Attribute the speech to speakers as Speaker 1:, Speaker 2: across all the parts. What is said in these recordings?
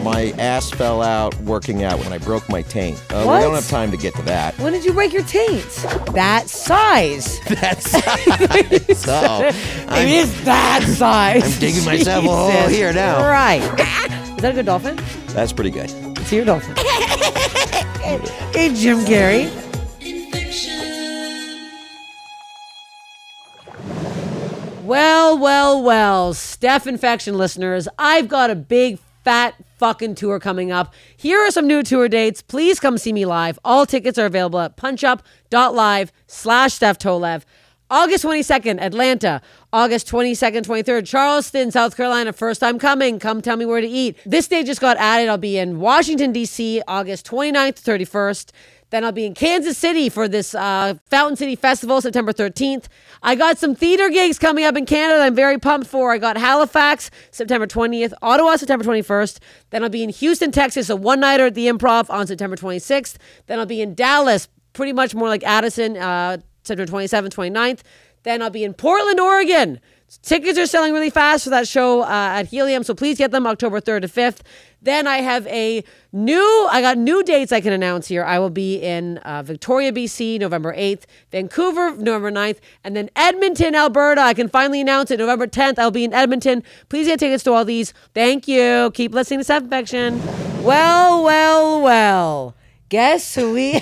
Speaker 1: My ass fell out working out when I broke my taint. We
Speaker 2: What?
Speaker 1: don't have time to get to that.
Speaker 2: When did you break your taint? That size.
Speaker 1: That's so.
Speaker 2: It is that size.
Speaker 1: I'm digging myself a hole
Speaker 2: Jesus
Speaker 1: here now.
Speaker 2: Right. Is that a good dolphin?
Speaker 1: That's pretty good.
Speaker 2: It's your dolphin. Hey, Jim Carrey. Well, Steph Infection listeners, I've got a big fat fucking tour coming up. Here are some new tour dates. Please come see me live. All tickets are available at punchup.live/Steph Tolev. August 22nd, Atlanta. August 22nd, 23rd, Charleston, South Carolina. First time coming. Come tell me where to eat. This date just got added. I'll be in Washington, D.C., August 29th, 31st. Then I'll be in Kansas City for this Fountain City Festival, September 13th. I got some theater gigs coming up in Canada that I'm very pumped for. I got Halifax, September 20th. Ottawa, September 21st. Then I'll be in Houston, Texas, a one-nighter at the Improv on September 26th. Then I'll be in Dallas, pretty much more like Addison, September 27th, 29th. Then I'll be in Portland, Oregon. Tickets are selling really fast for that show at Helium, so please get them October 3rd to 5th. Then I have I got new dates I can announce here. I will be in Victoria, BC, November 8th, Vancouver, November 9th, and then Edmonton, Alberta. I can finally announce it. November 10th, I'll be in Edmonton. Please get tickets to all these. Thank you. Keep listening to Steph Infection. Well. Guess who we...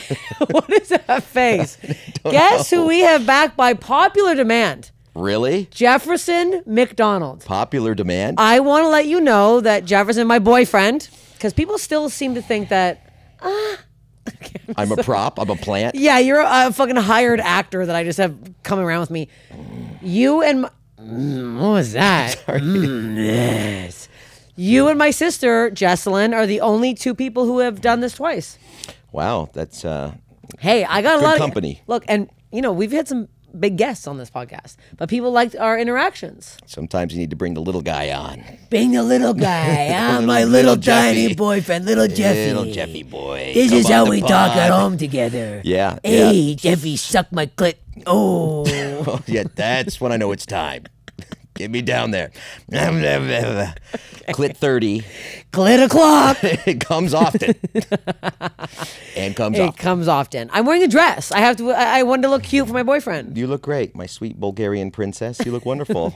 Speaker 2: What is that face? Guess who we have back by popular demand.
Speaker 1: Really?
Speaker 2: Jefferson McDonald.
Speaker 1: Popular demand?
Speaker 2: I want to let you know that Jefferson, my boyfriend, because people still seem to think that,
Speaker 1: I'm a prop. I'm a plant.
Speaker 2: yeah, you're a fucking hired actor that I just have coming around with me. You and my, what was that? Yes. You and my sister, Jesselyn, are the only two people who have done this twice.
Speaker 1: Wow, that's
Speaker 2: Hey, I got a
Speaker 1: good
Speaker 2: lot
Speaker 1: company.
Speaker 2: Look, and we've had some big guests on this podcast, but people liked our interactions.
Speaker 1: Sometimes you need to bring the little guy on.
Speaker 2: Bring the little guy. I'm my
Speaker 1: Little
Speaker 2: little tiny
Speaker 1: Jeffy.
Speaker 2: boyfriend, little Jeffy.
Speaker 1: Little Jeffy boy.
Speaker 2: This
Speaker 1: Come
Speaker 2: is
Speaker 1: on
Speaker 2: how
Speaker 1: the
Speaker 2: we talk at
Speaker 1: pod.
Speaker 2: home together.
Speaker 1: Yeah.
Speaker 2: Hey, Jeffy, suck my clit. Oh.
Speaker 1: Oh, yeah, that's when I know it's time. Get me down there. Clit 30.
Speaker 2: Clit o'clock.
Speaker 1: It comes often. And comes
Speaker 2: It
Speaker 1: off.
Speaker 2: comes often. I'm wearing a dress. I wanted to look cute for my boyfriend.
Speaker 1: You look great, my sweet Bulgarian princess. You look wonderful.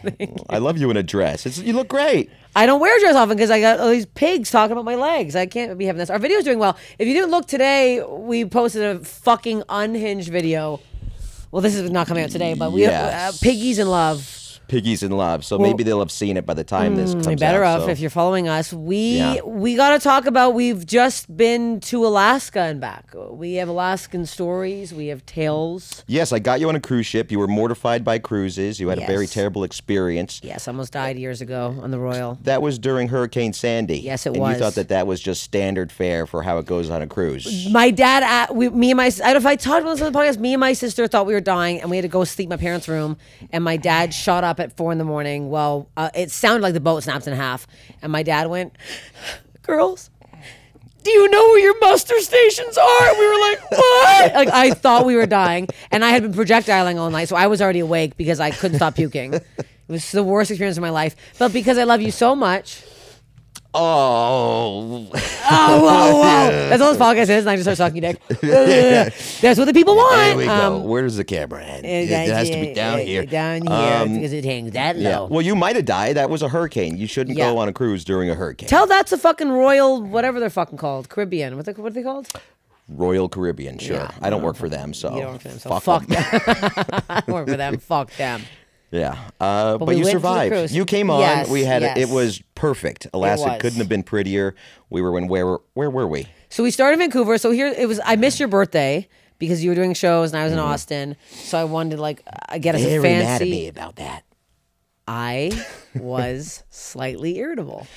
Speaker 1: I love you in a dress. You look great.
Speaker 2: I don't wear a dress often because I got all these pigs talking about my legs. I can't be having this. Our video's doing well. If you didn't look today, we posted a fucking unhinged video. Well, this is not coming out today, but we
Speaker 1: Yes.
Speaker 2: Piggies in Love.
Speaker 1: Piggies in love. So maybe they'll have seen it by the time this comes
Speaker 2: You better
Speaker 1: out.
Speaker 2: have
Speaker 1: so-
Speaker 2: if you're following us. We
Speaker 1: Yeah.
Speaker 2: got to talk about. We've just been to Alaska and back. We have Alaskan stories. We have tales.
Speaker 1: Yes, I got you on a cruise ship. You were mortified by cruises. You had a very
Speaker 2: Yes.
Speaker 1: terrible experience.
Speaker 2: Yes, almost died years ago on the Royal.
Speaker 1: That was during Hurricane Sandy.
Speaker 2: Yes, it
Speaker 1: and
Speaker 2: was.
Speaker 1: you thought that was just standard fare for how it goes on a cruise.
Speaker 2: My dad, I don't know if I talked about this on the podcast. Me and my sister thought we were dying, and we had to go sleep in my parents' room. And my dad shot up at 4 a.m. Well, it sounded like the boat snapped in half, and my dad went, "Girls, do you know where your muster stations are?" And we were like, "What?" Like I thought we were dying, and I had been projectiling all night, so I was already awake because I couldn't stop puking. It was the worst experience of my life. But because I love you so much.
Speaker 1: Oh.
Speaker 2: Whoa. That's all this podcast is, and I just start sucking dick. That's what the people want.
Speaker 1: There we go. Where does the camera end? It has to be down here.
Speaker 2: Down here, because it hangs that
Speaker 1: Yeah.
Speaker 2: low.
Speaker 1: Well, you might have died. That was a hurricane. You shouldn't
Speaker 2: Yeah.
Speaker 1: go on a cruise during a hurricane.
Speaker 2: Tell that's a fucking Royal, whatever they're fucking called. Caribbean. What are they called?
Speaker 1: Royal Caribbean, sure.
Speaker 2: Yeah.
Speaker 1: I don't work for them, so
Speaker 2: You don't work for them, so
Speaker 1: fuck
Speaker 2: fuck
Speaker 1: them.
Speaker 2: them. I don't work for them. Fuck them.
Speaker 1: Yeah, but
Speaker 2: we
Speaker 1: you
Speaker 2: went to the
Speaker 1: survived.
Speaker 2: cruise.
Speaker 1: You came on.
Speaker 2: Yes,
Speaker 1: We had
Speaker 2: yes.
Speaker 1: it was perfect. Alaska
Speaker 2: was.
Speaker 1: couldn't have been prettier. We were in where were we?
Speaker 2: So we started in Vancouver. So here it was. I missed your birthday because you were doing shows and I was in Austin. So I wanted to get us a
Speaker 1: Very
Speaker 2: fancy.
Speaker 1: mad at me about that.
Speaker 2: I was slightly irritable.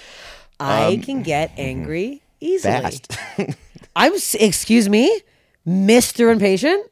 Speaker 2: I can get angry easily.
Speaker 1: Fast.
Speaker 2: Excuse me, Mr. Impatient.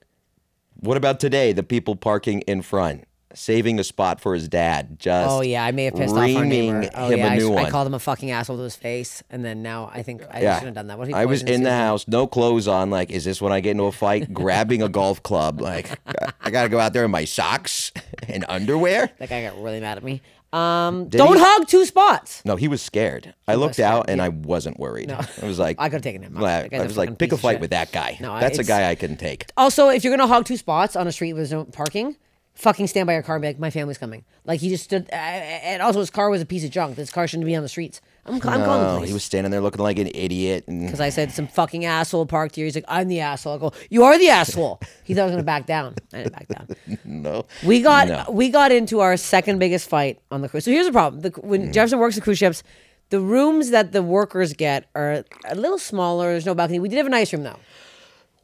Speaker 1: What about today? The people parking in front, saving a spot for his dad. Just
Speaker 2: Oh yeah, I may have pissed off our
Speaker 1: reaming
Speaker 2: neighbor. Oh
Speaker 1: him
Speaker 2: yeah,
Speaker 1: a new
Speaker 2: I
Speaker 1: one.
Speaker 2: called him a fucking asshole to his face, and then now I think I
Speaker 1: Yeah.
Speaker 2: shouldn't have done that. What if he
Speaker 1: I was
Speaker 2: poisons
Speaker 1: in the
Speaker 2: you?
Speaker 1: house, no clothes on. Like, is this when I get into a fight? Grabbing a golf club. Like, I got to go out there in my socks and underwear.
Speaker 2: That guy got really mad at me. Don't
Speaker 1: he?
Speaker 2: hug two spots.
Speaker 1: No, he was scared. I looked out and I wasn't worried. I was like,
Speaker 2: I could have taken him.
Speaker 1: I was like, pick a fight with that guy.
Speaker 2: No,
Speaker 1: That's a guy I can take.
Speaker 2: Also, if you're gonna hog two spots on a street with no parking, fucking stand by your car and be like, my family's coming. Like he just stood, and also his car was a piece of junk. This car shouldn't be on the streets. I'm calling the
Speaker 1: No,
Speaker 2: police.
Speaker 1: he was standing there looking like an idiot.
Speaker 2: Because I said some fucking asshole parked here. He's like, I'm the asshole. I go, you are the asshole. He thought I was gonna back down. I didn't back down.
Speaker 1: No.
Speaker 2: We got into our second biggest fight on the cruise. So here's the problem: when Jefferson works the cruise ships, the rooms that the workers get are a little smaller. There's no balcony. We did have a nice room though.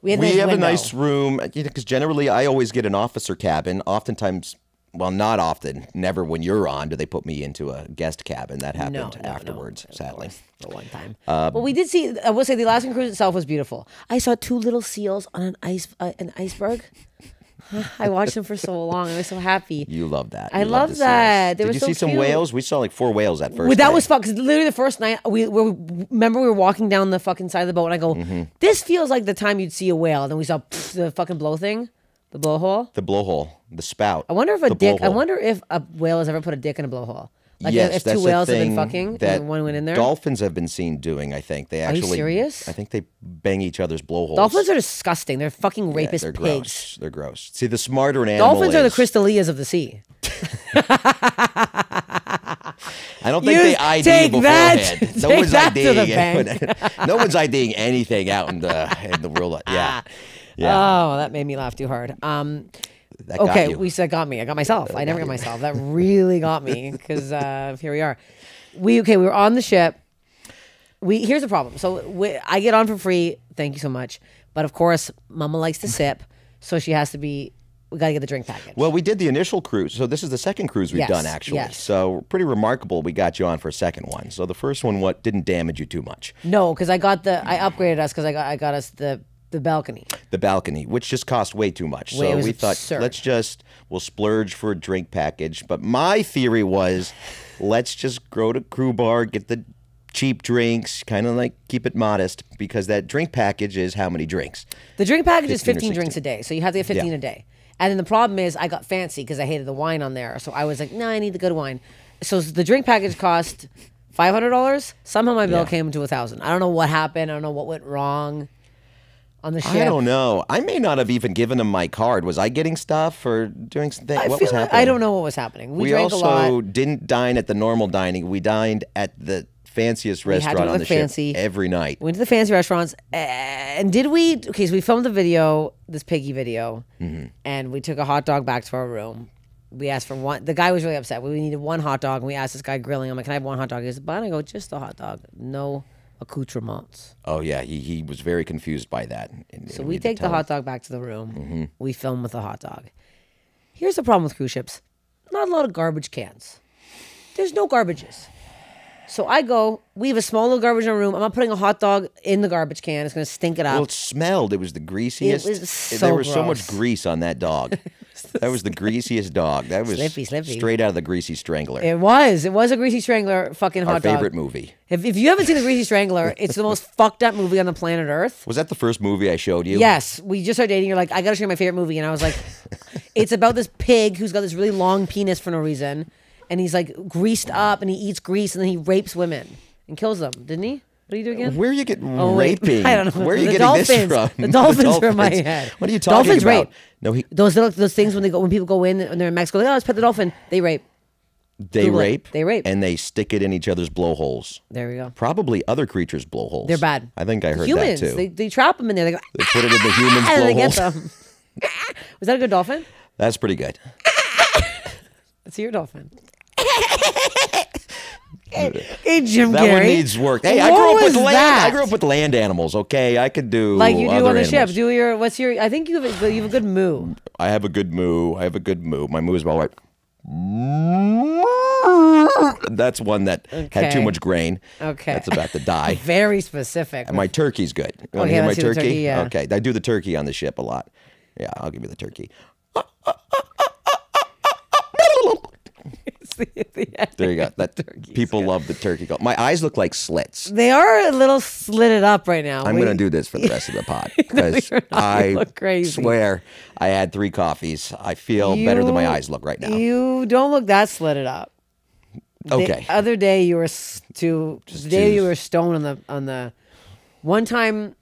Speaker 2: We have
Speaker 1: a nice room because generally I always get an officer cabin. Oftentimes, well, not often, never when you're on do they put me into a guest cabin. That happened afterwards, sadly.
Speaker 2: For one time. But we did see, I will say the Alaskan cruise itself was beautiful. I saw two little seals on an iceberg. I watched them for so long. I was so happy.
Speaker 1: You love that.
Speaker 2: I love that.
Speaker 1: Did you see some whales? We saw like 4 whales at first.
Speaker 2: Well, that was fun because literally the first night remember we were walking down the fucking side of the boat and I go, this feels like the time you'd see a whale. And then we saw the fucking blow thing, the blowhole.
Speaker 1: The blowhole, the spout.
Speaker 2: I wonder if I wonder if a whale has ever put a dick in a blowhole. Like
Speaker 1: yes,
Speaker 2: if two whales have been fucking and one went in there.
Speaker 1: Dolphins have been seen doing, I think. They actually,
Speaker 2: are you serious?
Speaker 1: I think they bang each other's blowholes.
Speaker 2: Dolphins are disgusting. They're fucking rapist
Speaker 1: they're
Speaker 2: pigs.
Speaker 1: Gross. They're gross. See, the smarter an animal
Speaker 2: Dolphins are the Crystalias of the sea.
Speaker 1: I don't think they ID beforehand. No one's
Speaker 2: IDing.
Speaker 1: No one's IDing anything out in the world. Yeah.
Speaker 2: Oh, that made me laugh too hard. Okay, we said got me. I got myself. I never got myself. That really got me because here we are. We were on the ship. Here's the problem. So I get on for free. Thank you so much. But of course, Mama likes to sip, so she has to be. We got to get the drink package.
Speaker 1: Well, we did the initial cruise. So this is the second cruise we've done, actually.
Speaker 2: Yes.
Speaker 1: So pretty remarkable we got you on for a second one. So the first one didn't damage you too much.
Speaker 2: No, because I upgraded us because I got us the balcony.
Speaker 1: The balcony, which just cost way too much. So we thought, we'll splurge for a drink package. But my theory was, let's just go to Crew Bar, get the cheap drinks, kind of like keep it modest, because that drink package is how many drinks?
Speaker 2: The drink package is 15 drinks a day. So you have to get 15 a day. And then the problem is I got fancy because I hated the wine on there. So I was like, no, I need the good wine. So the drink package cost $500. Somehow my bill came to $1,000. I don't know what happened. I don't know what went wrong on the ship.
Speaker 1: I don't know. I may not have even given him my card. Was I getting stuff or doing something? What was happening?
Speaker 2: I don't know what was happening. We drank
Speaker 1: also
Speaker 2: a lot.
Speaker 1: Didn't dine at the normal dining. We dined at the fanciest restaurant on the ship every night.
Speaker 2: Went to the fancy restaurants. And did we? Okay, so we filmed the video, this piggy video, and we took a hot dog back to our room. We asked for one. The guy was really upset. We needed one hot dog, and we asked this guy grilling. I'm like, can I have one hot dog? He said, but I go, just a hot dog. No accoutrements.
Speaker 1: Oh, yeah. He was very confused by that.
Speaker 2: So we take the hot dog back to the room. We film with the hot dog. Here's the problem with cruise ships. Not a lot of garbage cans. There's no garbages. So I go, we have a small little garbage in our room. I'm not putting a hot dog in the garbage can. It's going to stink it up.
Speaker 1: Well, it smelled. It was the greasiest.
Speaker 2: It was so
Speaker 1: There was
Speaker 2: gross.
Speaker 1: so much grease on that dog. That was the greasiest dog. That was
Speaker 2: slippy.
Speaker 1: Straight out of the Greasy Strangler.
Speaker 2: It was a Greasy Strangler fucking hot dog.
Speaker 1: Our favorite movie.
Speaker 2: If you haven't seen the Greasy Strangler, it's the most fucked up movie on the planet Earth.
Speaker 1: Was that the first movie I showed you?
Speaker 2: Yes. We just started dating. You're like, I got to show you my favorite movie. And I was like, it's about this pig who's got this really long penis for no reason. And he's like greased up and he eats grease and then he rapes women and kills them. Didn't he? What do you do again?
Speaker 1: Where are you getting raping?
Speaker 2: I don't know.
Speaker 1: Where are you
Speaker 2: the
Speaker 1: getting
Speaker 2: dolphins.
Speaker 1: this from?
Speaker 2: The dolphins are in my head.
Speaker 1: What are you talking
Speaker 2: dolphins
Speaker 1: about?
Speaker 2: Rape.
Speaker 1: No,
Speaker 2: those things when people go in and they're in Mexico, let's pet the dolphin. They rape.
Speaker 1: They rape.
Speaker 2: They rape.
Speaker 1: And they stick it in each other's blowholes.
Speaker 2: There we go.
Speaker 1: Probably other creatures' blowholes.
Speaker 2: They're bad.
Speaker 1: I think I heard
Speaker 2: humans,
Speaker 1: that too.
Speaker 2: They trap them in there. They
Speaker 1: put it in the humans' blowholes.
Speaker 2: And they get them. Was that a good dolphin?
Speaker 1: That's pretty good.
Speaker 2: Let's see your dolphin. Hey, Jim
Speaker 1: that
Speaker 2: Carrey.
Speaker 1: one needs work. Hey, I grew up with land animals. Okay, I could do
Speaker 2: like you do
Speaker 1: other
Speaker 2: on the
Speaker 1: animals.
Speaker 2: ship. What's your? I think you have a good moo.
Speaker 1: I have a good moo. My moo is about like. That's one that had too much grain.
Speaker 2: Okay,
Speaker 1: that's about to die.
Speaker 2: Very specific.
Speaker 1: And my turkey's good. You want to hear my turkey? Yeah. Okay, I do the turkey on the ship a lot. Yeah, I'll give you the turkey. There you go. People love the turkey call. My eyes look like slits.
Speaker 2: They are a little slitted up right now.
Speaker 1: I'm going to do this for the rest of the pod because I
Speaker 2: look crazy.
Speaker 1: Swear I had 3 coffees. I feel better than my eyes look right now.
Speaker 2: You don't look that slitted up.
Speaker 1: Okay.
Speaker 2: The other day you were you were stoned on the one time.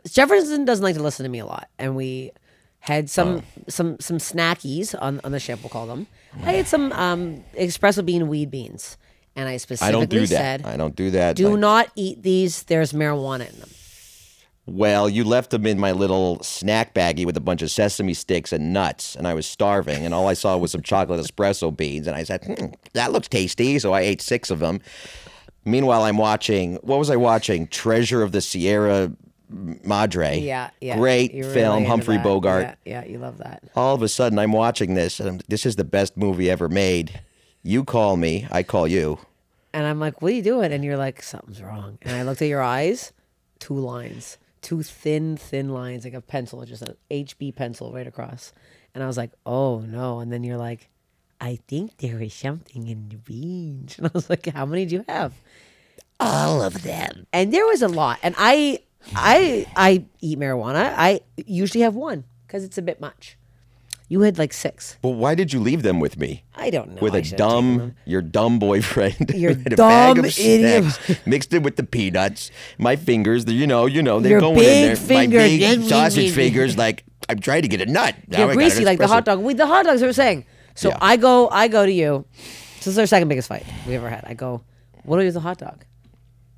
Speaker 2: Jefferson doesn't like to listen to me a lot, and we had some snackies on the ship. We'll call them. I had some espresso bean weed beans, and I specifically said,
Speaker 1: I don't do that.
Speaker 2: Do not eat these. There's marijuana in them.
Speaker 1: Well, you left them in my little snack baggie with a bunch of sesame sticks and nuts, and I was starving, and all I saw was some chocolate espresso beans, and I said, that looks tasty, so I ate 6 of them. Meanwhile, I'm watching, what was I watching? Treasure of the Sierra Madre.
Speaker 2: Yeah.
Speaker 1: Great film, really Humphrey Bogart.
Speaker 2: Yeah, you love that.
Speaker 1: All of a sudden, I'm watching this, and this is the best movie ever made. You call me, I call you.
Speaker 2: And I'm like, what are you doing? And you're like, something's wrong. And I looked at your eyes, 2 lines. 2 thin lines, like a pencil, just an HB pencil right across. And I was like, oh no. And then you're like, I think there is something in the beans. And I was like, how many do you have? All of them. And there was a lot. And I eat marijuana. I usually have 1 because it's a bit much. You had like 6.
Speaker 1: But why did you leave them with me?
Speaker 2: I don't know.
Speaker 1: With your dumb boyfriend.
Speaker 2: Your
Speaker 1: and a
Speaker 2: dumb
Speaker 1: bag of
Speaker 2: idiot.
Speaker 1: snacks, mixed it with the peanuts. My fingers, they're going in there. My big sausage fingers, like I'm trying to get a nut.
Speaker 2: You're greasy like the hot dog. The hot dogs are saying. So yeah. I go to you. This is our second biggest fight we ever had. I go, what do I do with the hot dog?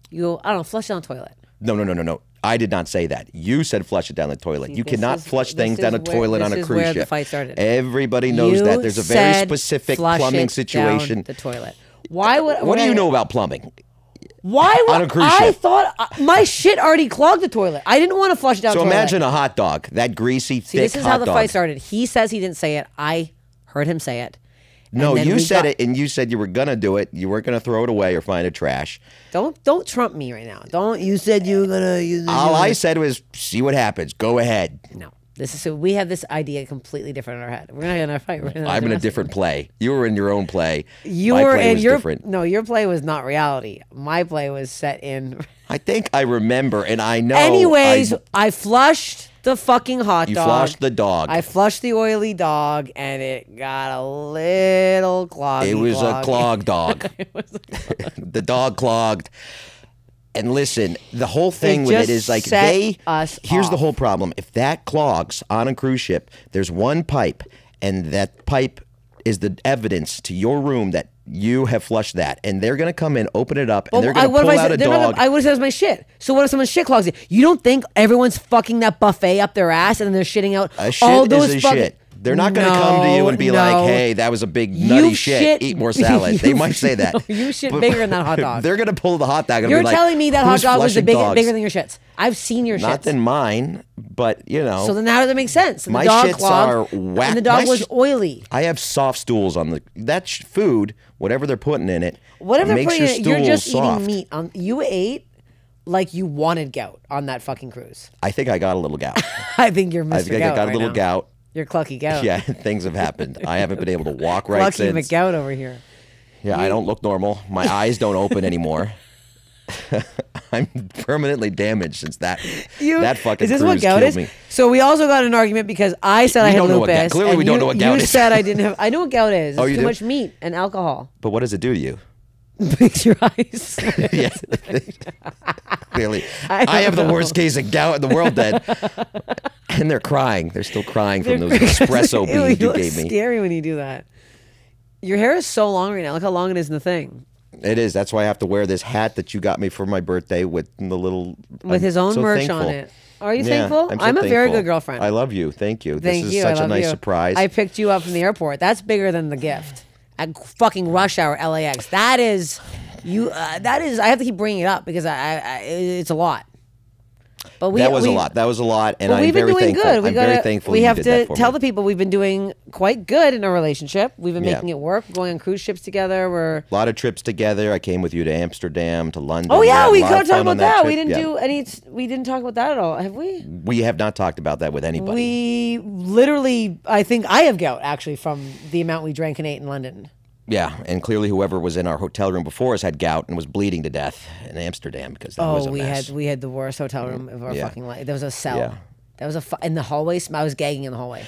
Speaker 2: You go, I don't know, flush it down the toilet.
Speaker 1: No. I did not say that. You said flush it down the toilet. See, you cannot flush things down a toilet on a cruise ship. This is where the fight started. Everybody knows that. There's a very specific plumbing situation.
Speaker 2: Down the toilet. Why would?
Speaker 1: What do you know about plumbing?
Speaker 2: Why would
Speaker 1: on a cruise ship?
Speaker 2: I thought my shit already clogged the toilet. I didn't want to flush it down the toilet.
Speaker 1: So imagine a hot dog, that greasy, thick hot dog.
Speaker 2: This is how the fight started. He says he didn't say it. I heard him say it.
Speaker 1: No, you said it, and you said you were gonna do it. You weren't gonna throw it away or find it trash.
Speaker 2: Don't trump me right now. Don't. You said you were gonna.
Speaker 1: All I said was, see what happens. Go ahead.
Speaker 2: No, we have this idea completely different in our head. We're not in a fight.
Speaker 1: I'm in a different play. You were in your own play.
Speaker 2: My play was different. No, your play was not reality. My play was set in.
Speaker 1: I think I remember, and I know.
Speaker 2: Anyways, I flushed the fucking hot dog.
Speaker 1: You flushed the dog.
Speaker 2: I flushed the oily dog, and it got a little clogged.
Speaker 1: It was a clogged dog. The dog clogged. And listen, the whole thing with it is like here's the whole problem. If that clogs on a cruise ship, there's one pipe, and that pipe is the evidence to your room that you have flushed that, and they're going to come in, open it up, and they're going to pull out a dog.
Speaker 2: I would have said it was my shit. So what if someone's shit clogs it? You don't think everyone's fucking that buffet up their ass and then they're shitting out all those shit?
Speaker 1: They're not going to come to you and be like, hey, that was a big nutty shit. Eat more salad. They might say that.
Speaker 2: You shit bigger than that hot dog.
Speaker 1: They're going to pull the hot dog and
Speaker 2: You're
Speaker 1: be like,
Speaker 2: telling me that hot dog was bigger than your shits. I've seen your shits.
Speaker 1: Not than mine, but you know.
Speaker 2: So then how does that make sense?
Speaker 1: My shits are whack.
Speaker 2: And the dog was oily.
Speaker 1: I have soft stools on that food, whatever they're putting in it.
Speaker 2: Whatever they're putting in it, you're just
Speaker 1: soft.
Speaker 2: eating meat. You ate like you wanted gout on that fucking cruise.
Speaker 1: I think I got a little gout.
Speaker 2: I think you're Mr.
Speaker 1: I think I got a little gout.
Speaker 2: You're Clucky Gout.
Speaker 1: Yeah, things have happened. I haven't been able to walk right since.
Speaker 2: Clucky McGout over here.
Speaker 1: Yeah, I don't look normal. My eyes don't open anymore. I'm permanently damaged since that fucking cruise killed me.
Speaker 2: So we also got an argument because I said I had lupus.
Speaker 1: Clearly we don't know what gout is.
Speaker 2: You said I didn't have. I know what gout is. It's too much meat and alcohol.
Speaker 1: But what does it do to you?
Speaker 2: Makes your eyes.
Speaker 1: Yes. Clearly. I have the worst case of gout in the world then. And they're crying. They're still crying from those espresso beans you gave me.
Speaker 2: It's scary when you do that. Your hair is so long right now. Look how long it is in the thing.
Speaker 1: It is. That's why I have to wear this hat that you got me for my birthday with the little...
Speaker 2: With his own merch on it. Are you thankful? I'm a very good girlfriend.
Speaker 1: I love you. Thank you. This is such a nice surprise.
Speaker 2: I picked you up from the airport. That's bigger than the gift. At fucking rush hour LAX. That is... that is... I have to keep bringing it up because it's a lot. But
Speaker 1: that was a lot, and I'm very thankful. I'm very thankful.
Speaker 2: We have to tell the people we've been doing quite good in our relationship. We've been making it work, going on cruise ships together. We're
Speaker 1: a lot of trips together. I came with you to Amsterdam, to London.
Speaker 2: Oh yeah, we could talk about that. We didn't do any. We didn't talk about that at all, have we?
Speaker 1: We have not talked about that with anybody.
Speaker 2: We literally, I think I have gout actually from the amount we drank and ate in London.
Speaker 1: Yeah, and clearly whoever was in our hotel room before us had gout and was bleeding to death in Amsterdam because that was a mess.
Speaker 2: we had the worst hotel room of our fucking life. There was a cell. Yeah. There was in the hallway. I was gagging in the hallway.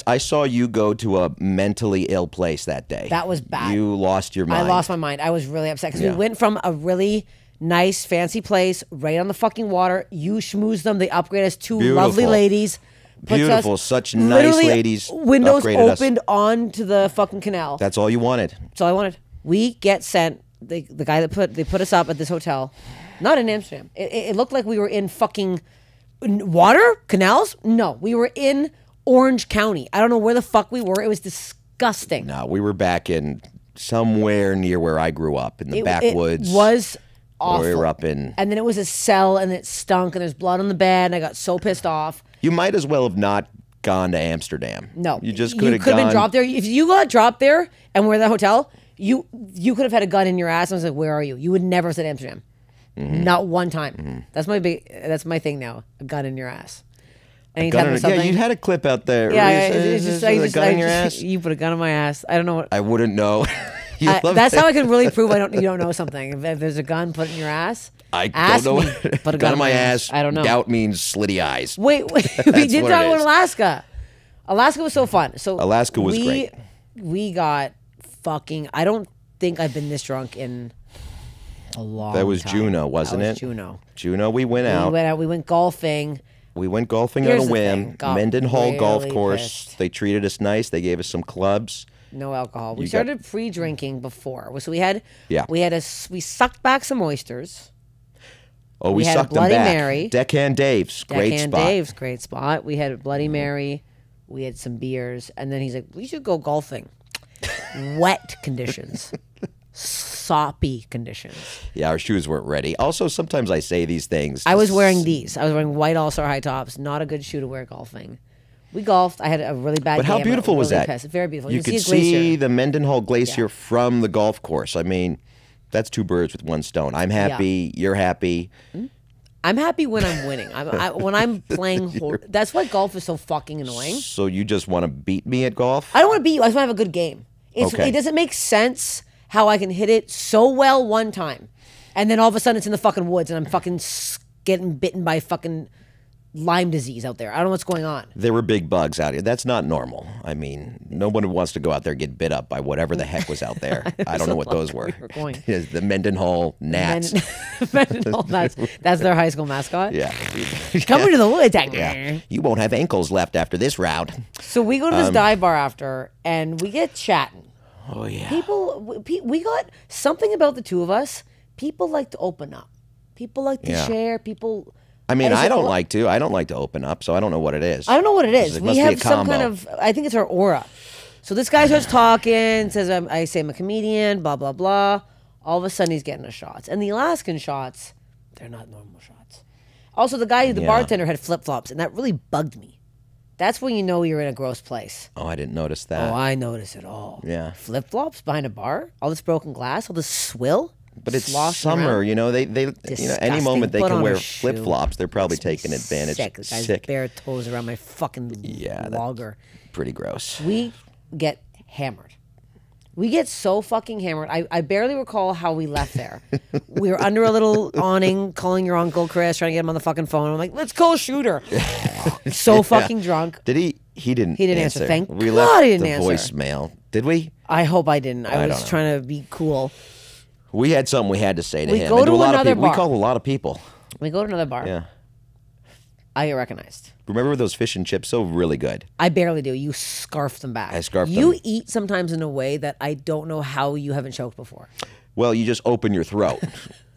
Speaker 1: I saw you go to a mentally ill place that day.
Speaker 2: That was bad.
Speaker 1: You lost your mind.
Speaker 2: I lost my mind. I was really upset because we went from a really nice, fancy place right on the fucking water. You schmoozed them. They upgraded us. Two lovely ladies.
Speaker 1: Beautiful. Such nice ladies.
Speaker 2: Windows opened onto the fucking canal.
Speaker 1: That's all you wanted.
Speaker 2: That's all I wanted. We get sent. The guy that put us up at this hotel, not in Amsterdam. It looked like we were in fucking water canals. No, we were in Orange County. I don't know where the fuck we were. It was disgusting.
Speaker 1: No, we were back in somewhere near where I grew up in the backwoods.
Speaker 2: It was awful.
Speaker 1: We were up in,
Speaker 2: and then it was a cell, and it stunk, and there's blood on the bed, and I got so pissed off.
Speaker 1: You might as well have not gone to Amsterdam.
Speaker 2: No,
Speaker 1: you just could have
Speaker 2: been dropped there. If you got dropped there and were at the hotel, you could have had a gun in your ass. And I was like, "Where are you?" You would never have said Amsterdam. Mm-hmm. Not one time. Mm-hmm. That's my thing now. A gun in your ass.
Speaker 1: Yeah, you had a clip out there.
Speaker 2: Yeah, it's just a gun in
Speaker 1: your ass.
Speaker 2: You put a gun in my ass. I don't know what.
Speaker 1: I wouldn't know.
Speaker 2: That's how I can really prove you don't know something. If there's a gun put in your ass,
Speaker 1: I don't know.
Speaker 2: Put a gun in my ass.
Speaker 1: I don't know. Gout means slitty eyes.
Speaker 2: Wait. We did talk about Alaska. Alaska was so fun. So
Speaker 1: Alaska was great.
Speaker 2: We got fucking. I don't think I've been this drunk in a long time.
Speaker 1: That was Juneau, wasn't it? Juneau. We went out.
Speaker 2: We went golfing.
Speaker 1: We went golfing on a whim. Mendenhall Golf Course.
Speaker 2: Pissed.
Speaker 1: They treated us nice. They gave us some clubs.
Speaker 2: No alcohol. We started pre-drinking before. So we sucked back some oysters.
Speaker 1: Oh, we sucked them back. Bloody Mary. Deckhand Dave's, great spot.
Speaker 2: We had a Bloody Mary. We had some beers. And then he's like, we should go golfing. Wet conditions. Soppy conditions.
Speaker 1: Yeah, our shoes weren't ready. Also, sometimes I say these things.
Speaker 2: I was wearing these. I was wearing white All-Star high tops. Not a good shoe to wear golfing. We golfed. I had a really bad game.
Speaker 1: But how beautiful was that?
Speaker 2: Very beautiful.
Speaker 1: You could see the Mendenhall Glacier from the golf course. I mean, that's two birds with one stone. I'm happy. You're happy.
Speaker 2: I'm happy when I'm winning. When I'm playing. That's why golf is so fucking annoying.
Speaker 1: So you just want to beat me at golf?
Speaker 2: I don't want to beat you. I just want to have a good game. It doesn't make sense how I can hit it so well one time, and then all of a sudden it's in the fucking woods, and I'm fucking getting bitten by fucking Lyme disease out there. I don't know what's going on.
Speaker 1: There were big bugs out here. That's not normal. I mean, no one wants to go out there and get bit up by whatever the heck was out there. I don't know what those were. The Mendenhall Gnats.
Speaker 2: Mendenhall Gnats. That's their high school mascot?
Speaker 1: Yeah.
Speaker 2: Coming to the woods.
Speaker 1: Yeah. You won't have ankles left after this round.
Speaker 2: So we go to this dive bar after, and we get chatting.
Speaker 1: Oh, yeah.
Speaker 2: We got something about the two of us. People like to open up. People like to share. People...
Speaker 1: I mean, I don't like to. I don't like to open up, so I don't know what it is.
Speaker 2: I don't know what it is. We have some kind of... I think it's our aura. So this guy starts talking, says, I say I'm a comedian, blah, blah, blah. All of a sudden, he's getting us shots. And the Alaskan shots, they're not normal shots. Also, the bartender had flip-flops, and that really bugged me. That's when you know you're in a gross place.
Speaker 1: Oh, I didn't notice that.
Speaker 2: Oh, I notice it all.
Speaker 1: Yeah.
Speaker 2: Flip-flops behind a bar? All this broken glass? All this swill?
Speaker 1: But it's summer, you know. They any moment they can wear flip-flops. They're probably taking advantage.
Speaker 2: Sick. Bare toes around my fucking logger.
Speaker 1: Pretty gross.
Speaker 2: We get hammered. We get so fucking hammered. I barely recall how we left there. We were under a little awning, calling your uncle Chris, trying to get him on the fucking phone. I'm like, let's call Shooter. So fucking drunk.
Speaker 1: Did he? He didn't.
Speaker 2: He didn't answer. Thank
Speaker 1: God he didn't answer. Voicemail. Did we?
Speaker 2: I hope I didn't. I was trying to be cool.
Speaker 1: We had something we had to say to him.
Speaker 2: We go to another bar.
Speaker 1: We called a lot of people.
Speaker 2: We go to another bar.
Speaker 1: Yeah.
Speaker 2: I get recognized.
Speaker 1: Remember those fish and chips? So really good.
Speaker 2: I barely do. You scarf them back.
Speaker 1: I scarf them.
Speaker 2: You eat sometimes in a way that I don't know how you haven't choked before.
Speaker 1: Well, you just open your throat.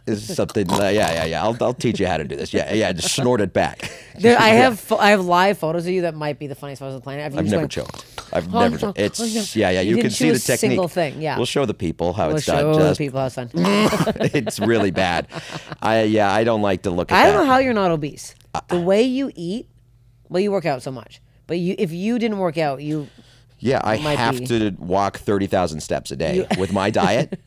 Speaker 1: Is something? Yeah. I'll teach you how to do this. Yeah. Just snort it back.
Speaker 2: I have live photos of you that might be the funniest photos on the planet.
Speaker 1: I've never choked. I've never. Choked. It's yeah. You can see the technique.
Speaker 2: Single thing. Yeah.
Speaker 1: We'll show the people how it's done.
Speaker 2: We'll show the people how it's done.
Speaker 1: It's really bad. I don't like to look at.
Speaker 2: I don't know how you're not obese. The way you eat. Well, you work out so much, but if you didn't work out, you.
Speaker 1: Yeah, I have to walk 30,000 steps a day with my diet.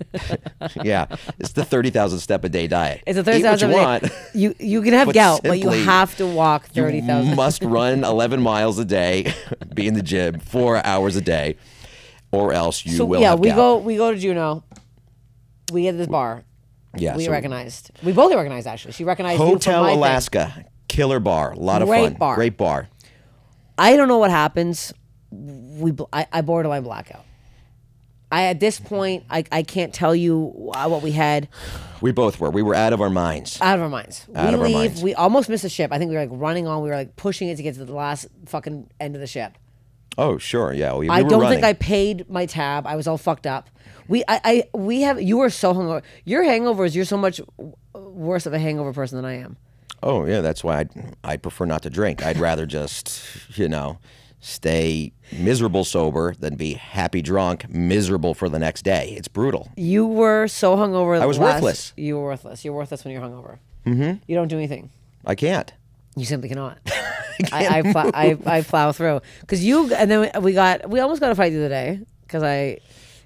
Speaker 1: Yeah, it's the 30,000 step a day diet.
Speaker 2: It's a 30,000 a day. You can have gout, but you have to walk 30,000.
Speaker 1: You must run 11 miles a day, be in the gym 4 hours a day, or else you will have gout.
Speaker 2: We go to Juneau. We get this bar.
Speaker 1: Yeah,
Speaker 2: we recognized. We both recognized actually. She recognized
Speaker 1: Hotel
Speaker 2: you from
Speaker 1: Alaska. Killer bar, a lot of fun. Great bar.
Speaker 2: I don't know what happens. I borderline blackout. At this point, I can't tell you what we had.
Speaker 1: We both were. We were out of our minds.
Speaker 2: Out of our minds. We leave. We almost missed the ship. I think we were like running on. We were like pushing it to get to the last fucking end of the ship.
Speaker 1: Oh, sure. Yeah. We
Speaker 2: I
Speaker 1: were
Speaker 2: don't
Speaker 1: running.
Speaker 2: think I paid my tab. I was all fucked up. You were so hungover. Your hangovers, you're so much worse of a hangover person than I am.
Speaker 1: Oh, yeah. That's why I'd prefer not to drink. I'd rather just, stay miserable sober than be happy drunk, miserable for the next day. It's brutal.
Speaker 2: You were so hungover.
Speaker 1: I was worthless.
Speaker 2: You were worthless. You're worthless when you're hungover. Mm-hmm. You don't do anything.
Speaker 1: I can't.
Speaker 2: You simply cannot. I plow through because and then we almost got a fight the other day because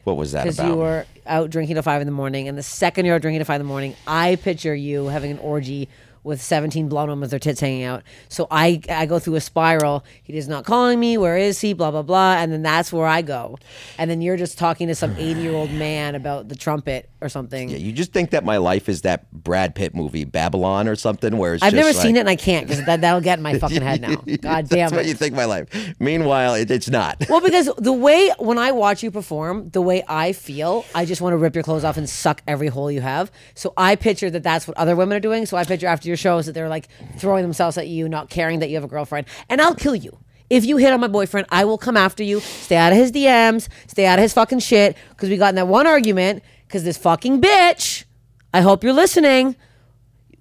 Speaker 1: What was that about?
Speaker 2: Because you were out drinking till 5 a.m, and the second you're out drinking till 5 a.m, I picture you having an orgy with 17 blonde women with their tits hanging out. So I go through a spiral. He is not calling me. Where is he? Blah, blah, blah. And then that's where I go. And then you're just talking to some 80-year-old man about the trumpet or something.
Speaker 1: Yeah, you just think that my life is that Brad Pitt movie, Babylon or something, where it's
Speaker 2: I've never seen it and I can't because that'll get in my fucking head now. God damn it.
Speaker 1: That's what you think my life. Meanwhile, it's not.
Speaker 2: Well, because the way, when I watch you perform, the way I feel, I just want to rip your clothes off and suck every hole you have. So I picture that that's what other women are doing. So I picture after your shows that they're like throwing themselves at you, not caring that you have a girlfriend. And I'll kill you. If you hit on my boyfriend, I will come after you. Stay out of his DMs. Stay out of his fucking shit. Because we got in that one argument. Because this fucking bitch, I hope you're listening.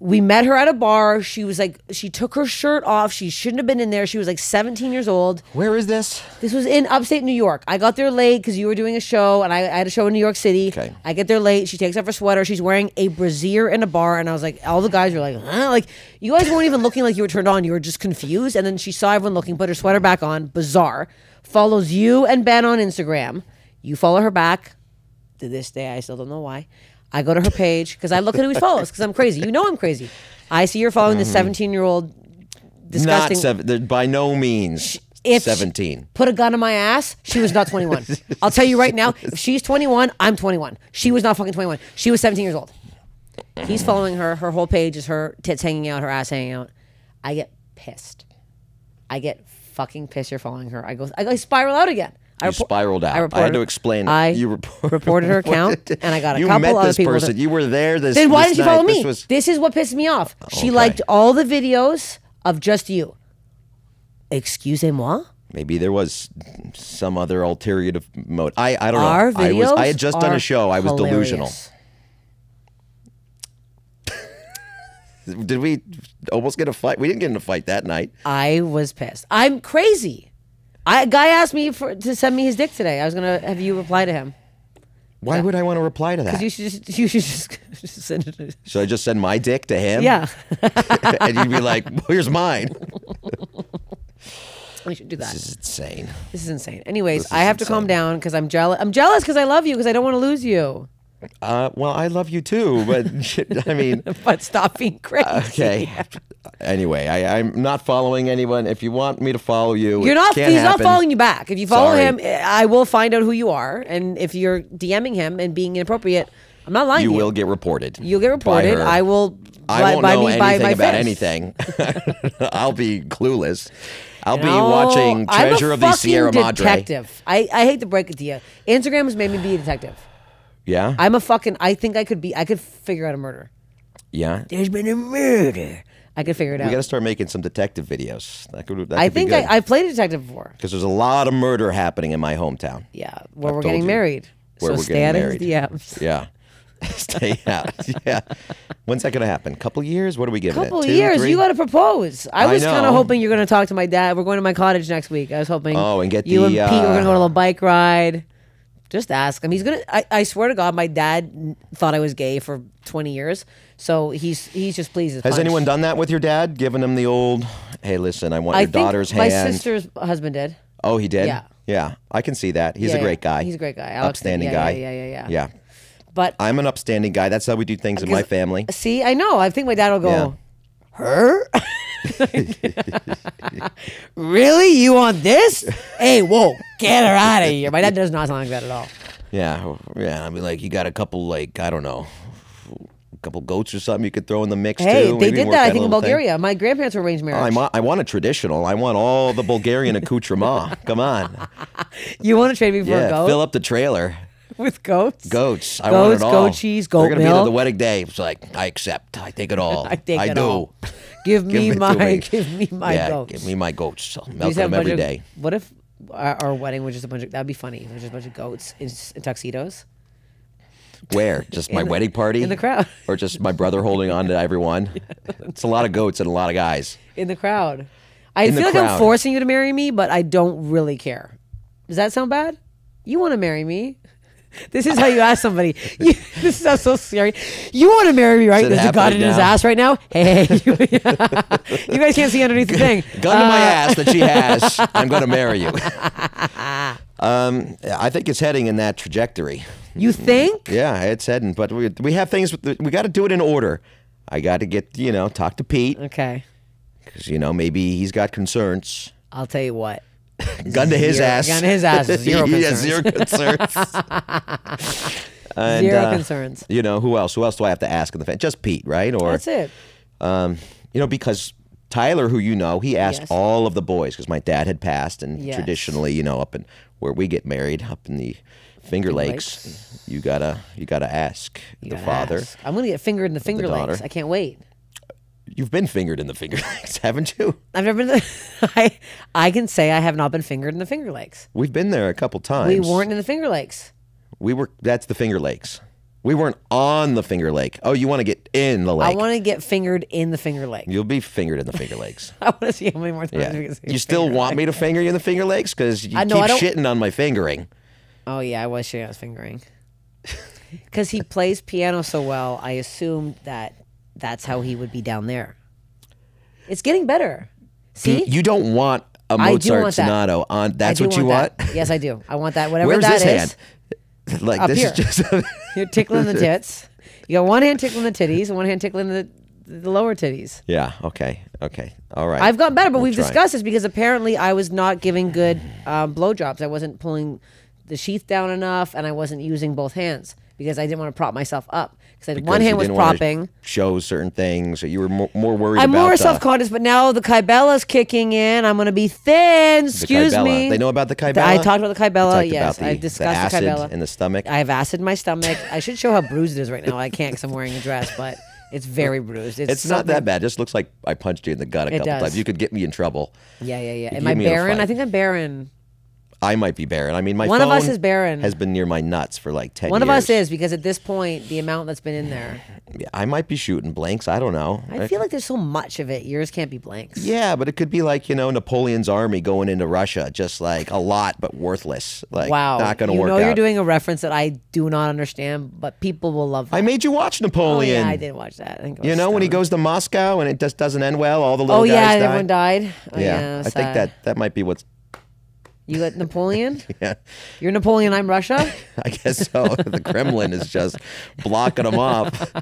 Speaker 2: We met her at a bar. She was like, she took her shirt off. She shouldn't have been in there. She was like 17 years old.
Speaker 1: Where is this?
Speaker 2: This was in upstate New York. I got there late because you were doing a show and I had a show in New York City.
Speaker 1: Okay.
Speaker 2: I get there late. She takes off her sweater. She's wearing a brassiere in a bar. And I was like, all the guys were like, huh? Like, you guys weren't even looking like you were turned on. You were just confused. And then she saw everyone looking, put her sweater back on. Bizarre. Follows you and Ben on Instagram. You follow her back. To this day, I still don't know why. I go to her page because I look at who he follows because I'm crazy. You know I'm crazy. I see you're following this 17-year-old disgusting.
Speaker 1: Not by no means 17.
Speaker 2: Put a gun in my ass, she was not 21. I'll tell you right now, if she's 21, I'm 21. She was not fucking 21. She was 17 years old. He's following her. Her whole page is her tits hanging out, her ass hanging out. I get pissed. I get fucking pissed you're following her. I spiral out again.
Speaker 1: You spiraled out. I had to explain.
Speaker 2: You reported her account, and I got a couple other people.
Speaker 1: You met this person. You were there this
Speaker 2: Then why
Speaker 1: did
Speaker 2: you follow me? This is what pissed me off. She liked all the videos of just you. Excusez-moi?
Speaker 1: Maybe there was some other ulterior motive. I don't know.
Speaker 2: Our videos
Speaker 1: I had just done a show. I was delusional. Did we almost get a fight? We didn't get in a fight that night.
Speaker 2: I was pissed. I'm crazy. A guy asked me to send me his dick today. I was gonna have you reply to him.
Speaker 1: Why would I want to reply to that?
Speaker 2: Because you should just send it.
Speaker 1: Should I just send my dick to him?
Speaker 2: Yeah.
Speaker 1: And you'd be like, well, "Here's mine."
Speaker 2: We should do that.
Speaker 1: This is insane.
Speaker 2: This is insane. Anyways, I have to calm down because I'm jealous. I'm jealous because I love you because I don't want to lose you.
Speaker 1: Well, I love you too, but I mean,
Speaker 2: but stop being crazy.
Speaker 1: Okay. Anyway, I'm not following anyone. If you want me to follow you,
Speaker 2: you're not.
Speaker 1: He's
Speaker 2: not following you back. If you follow him, I will find out who you are. And if you're DMing him and being inappropriate, I'm not lying.
Speaker 1: You will get reported.
Speaker 2: You'll get reported. I will.
Speaker 1: I won't know anything about anything. I'll be clueless. I'll be watching Treasure of the Sierra Madre.
Speaker 2: Detective. I hate to break it to you. Instagram has made me be a detective.
Speaker 1: Yeah.
Speaker 2: I think I could figure out a murder.
Speaker 1: Yeah.
Speaker 2: There's been a murder. I could figure it out.
Speaker 1: We got to start making some detective videos.
Speaker 2: I think I played a detective before.
Speaker 1: Because there's a lot of murder happening in my hometown.
Speaker 2: Yeah, where we're getting married.
Speaker 1: Where
Speaker 2: so
Speaker 1: we're
Speaker 2: stay out of his DMs.
Speaker 1: Yeah. Stay out. Yeah. When's that going to happen? Couple years? What are we giving
Speaker 2: Couple
Speaker 1: it?
Speaker 2: 2, years. 3? You got to propose. I was kind of
Speaker 1: know.
Speaker 2: hoping you're going to talk to my dad. We're going to my cottage next week. I was hoping.
Speaker 1: Oh, and get
Speaker 2: you and Pete. We're going to go on a little bike ride. Just ask him. He's gonna. I swear to God, my dad thought I was gay for 20 years, so he's just pleased.
Speaker 1: Has anyone done that with your dad? Given him the old, hey, listen, I want your daughter's hand.
Speaker 2: My sister's husband did.
Speaker 1: Oh, he did.
Speaker 2: Yeah.
Speaker 1: Yeah, I can see that. He's a great guy.
Speaker 2: He's a great guy. Alex,
Speaker 1: upstanding guy.
Speaker 2: Yeah. But
Speaker 1: I'm an upstanding guy. That's how we do things in my family.
Speaker 2: See, I know. I think my dad will go. Her? Really? You want this? Hey, whoa, get her out of here. My dad does not sound like that at all.
Speaker 1: Yeah. I mean, like, you got a couple, like, I don't know, couple goats or something you could throw in the mix
Speaker 2: hey,
Speaker 1: too.
Speaker 2: They did that, I think, in Bulgaria. Thing. My grandparents were arranged marriage.
Speaker 1: I want a traditional. I want all the Bulgarian accoutrement. Come on.
Speaker 2: You want to trade me for a goat?
Speaker 1: Fill up the trailer.
Speaker 2: With goats?
Speaker 1: Goats. I want it all.
Speaker 2: Goat cheese, goat milk.
Speaker 1: They're going to be at the wedding day. It's like, I accept. I take it all.
Speaker 2: I do.
Speaker 1: All.
Speaker 2: Give me my goats.
Speaker 1: Give me my goats. I'll milk them every day.
Speaker 2: What if our wedding was just a bunch of, that'd be funny. It was just a bunch of goats in tuxedos.
Speaker 1: Where? Just my wedding party?
Speaker 2: In the crowd.
Speaker 1: Or just my brother holding on to everyone? It's a lot of goats and a lot of guys.
Speaker 2: In the crowd. I feel like I'm forcing you to marry me, but I don't really care. Does that sound bad? You want to marry me? This is how you ask somebody. This sounds so scary. You want to marry me, right? There's a gun in his ass right now. Hey, you guys can't see underneath the thing.
Speaker 1: Gun to my ass that she has. I'm going to marry you. I think it's heading in that trajectory.
Speaker 2: You think?
Speaker 1: Yeah, it's heading. But we have things. We got to do it in order. I got to get talk to Pete.
Speaker 2: Okay.
Speaker 1: Because maybe he's got concerns.
Speaker 2: I'll tell you what.
Speaker 1: Gun to his ass.
Speaker 2: Gun to his ass. Zero concerns.
Speaker 1: Zero concerns. And,
Speaker 2: zero concerns.
Speaker 1: Who else? Who else do I have to ask in the family? Just Pete, right? Or
Speaker 2: that's it.
Speaker 1: Because Tyler, who he asked all of the boys because my dad had passed, and traditionally, up in where we get married, up in the Finger Lakes, you gotta ask the father.
Speaker 2: I'm gonna get fingered in the Finger Lakes. I can't wait.
Speaker 1: You've been fingered in the Finger Lakes, haven't you?
Speaker 2: I've never been. I can say I have not been fingered in the Finger Lakes.
Speaker 1: We've been there a couple times.
Speaker 2: We weren't in the Finger Lakes.
Speaker 1: We were. That's the Finger Lakes. We weren't on the Finger Lake. Oh, you want to get in the lake?
Speaker 2: I want to get fingered in the Finger Lake.
Speaker 1: You'll be fingered in the Finger Lakes.
Speaker 2: I want to see how many more times we can say
Speaker 1: You still want me to finger you in the Finger Lakes? Because you keep shitting on my fingering.
Speaker 2: Oh, yeah, I was shitting on his fingering. Because he plays piano so well, I assumed that's how he would be down there. It's getting better. See?
Speaker 1: You don't want a Mozart sonata on. That's what you want?
Speaker 2: Yes, I do. I want that. Whatever
Speaker 1: Where's
Speaker 2: that
Speaker 1: this
Speaker 2: is.
Speaker 1: Hand? Like
Speaker 2: up
Speaker 1: this
Speaker 2: here.
Speaker 1: is just
Speaker 2: You're tickling the tits. You got one hand tickling the titties and one hand tickling the lower titties.
Speaker 1: Yeah. Okay. All right.
Speaker 2: I've gotten better, but we've discussed this because apparently I was not giving good blowjobs. I wasn't pulling the sheath down enough, and I wasn't using both hands because I didn't want to prop myself up. Because one hand was propping.
Speaker 1: Show certain things, or you were more worried.
Speaker 2: I'm more self-conscious, but now the Kybella's kicking in. I'm going to be thin. Excuse me.
Speaker 1: They know about the Kybella?
Speaker 2: I talked about the Kybella. Yes, I discussed the Kybella
Speaker 1: in the stomach.
Speaker 2: I have acid in my stomach. I should show how bruised it is right now. I can't because I'm wearing a dress, but it's very bruised.
Speaker 1: It's not that bad. It just looks like I punched you in the gut a couple times. You could get me in trouble.
Speaker 2: Yeah. Am I barren? I think I'm barren.
Speaker 1: I might be barren. I mean, my
Speaker 2: one
Speaker 1: phone
Speaker 2: of us is barren.
Speaker 1: Has been near my nuts for like 10 years.
Speaker 2: One of us is, because at this point, the amount that's been in there.
Speaker 1: Yeah, I might be shooting blanks. I don't know.
Speaker 2: I feel like there's so much of it. Yours can't be blanks.
Speaker 1: Yeah, but it could be like, Napoleon's army going into Russia. Just like a lot, but worthless. Like,
Speaker 2: wow.
Speaker 1: Not going to work out.
Speaker 2: You're doing a reference that I do not understand, but people will love that.
Speaker 1: I made you watch Napoleon.
Speaker 2: Oh, yeah, I did watch that. I think
Speaker 1: when he goes to Moscow and it just doesn't end well, all the little guys die.
Speaker 2: Everyone died. Oh,
Speaker 1: yeah, I think that might be what's...
Speaker 2: You got Napoleon?
Speaker 1: Yeah.
Speaker 2: You're Napoleon, I'm Russia?
Speaker 1: I guess so. The Kremlin is just blocking them off.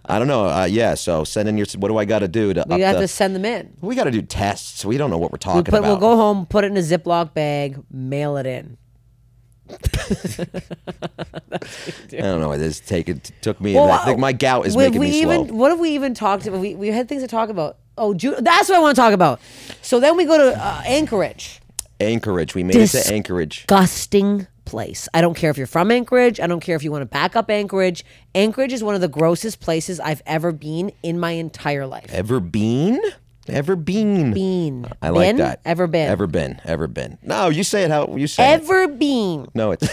Speaker 1: I don't know. So send in what do I got to do to
Speaker 2: We have to send them in.
Speaker 1: We got to do tests. We don't know what we're talking about.
Speaker 2: We'll go home, put it in a Ziploc bag, mail it in.
Speaker 1: I don't know. It took me. I think my gout is making me slow.
Speaker 2: What have we even talked about? We had things to talk about. Oh, that's what I want to talk about. So then we go to Anchorage.
Speaker 1: We made it to Anchorage.
Speaker 2: Disgusting place. I don't care if you're from Anchorage. I don't care if you want to back up Anchorage. Anchorage is one of the grossest places I've ever been in my entire life.
Speaker 1: Ever been? Been. I like that.
Speaker 2: Ever been.
Speaker 1: No, you say it how you say it.
Speaker 2: Ever been.
Speaker 1: No, it's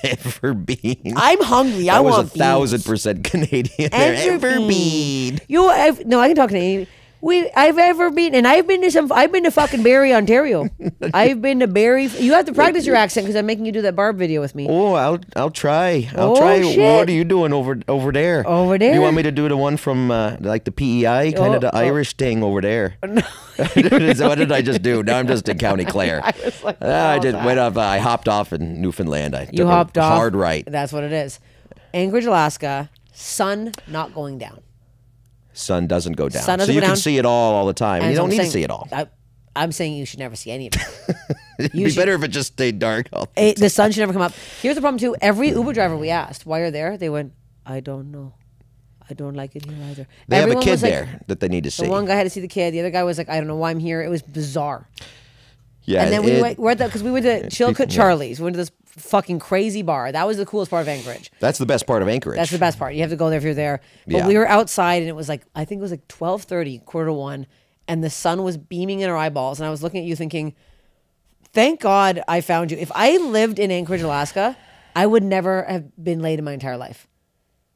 Speaker 1: ever been.
Speaker 2: I'm hungry. I want beans.
Speaker 1: 1,000% Canadian there. Ever been.
Speaker 2: No, I can talk Canadian. I've ever been, and I've been to fucking Barrie, Ontario. I've been to Barrie. You have to practice your accent because I'm making you do that Barb video with me.
Speaker 1: Oh, I'll try. I'll try.
Speaker 2: Shit.
Speaker 1: What are you doing over there?
Speaker 2: Over there?
Speaker 1: You want me to do the one from like the PEI, kind of the Irish thing over there?
Speaker 2: No.
Speaker 1: What did I just do? Now I'm just in County Clare.
Speaker 2: I was like,
Speaker 1: I hopped off in Newfoundland.
Speaker 2: You hopped off.
Speaker 1: Hard right.
Speaker 2: That's what it is. Anchorage, Alaska. Sun not going down.
Speaker 1: Sun doesn't go down.
Speaker 2: So
Speaker 1: you can see it all the time. And you don't need to see it all.
Speaker 2: I'm saying you should never see any of it.
Speaker 1: It'd be better if it just stayed dark all the time.
Speaker 2: The sun should never come up. Here's the problem too. Every Uber driver we asked, while you're there, they went, I don't know. I don't like it here either.
Speaker 1: They Everyone have a kid there that they need to see.
Speaker 2: The one guy had to see the kid. The other guy was like, I don't know why I'm here. It was bizarre.
Speaker 1: Yeah.
Speaker 2: And then we went because we went to Chilkoot Charlie's. We went to this fucking crazy bar. That was the coolest part of Anchorage.
Speaker 1: That's the best part of Anchorage.
Speaker 2: That's the best part. You have to go there if you're there. But we were outside, and it was like, I think it was like 12:30, 12:45, and the sun was beaming in our eyeballs. And I was looking at you thinking, thank God I found you. If I lived in Anchorage, Alaska, I would never have been late in my entire life.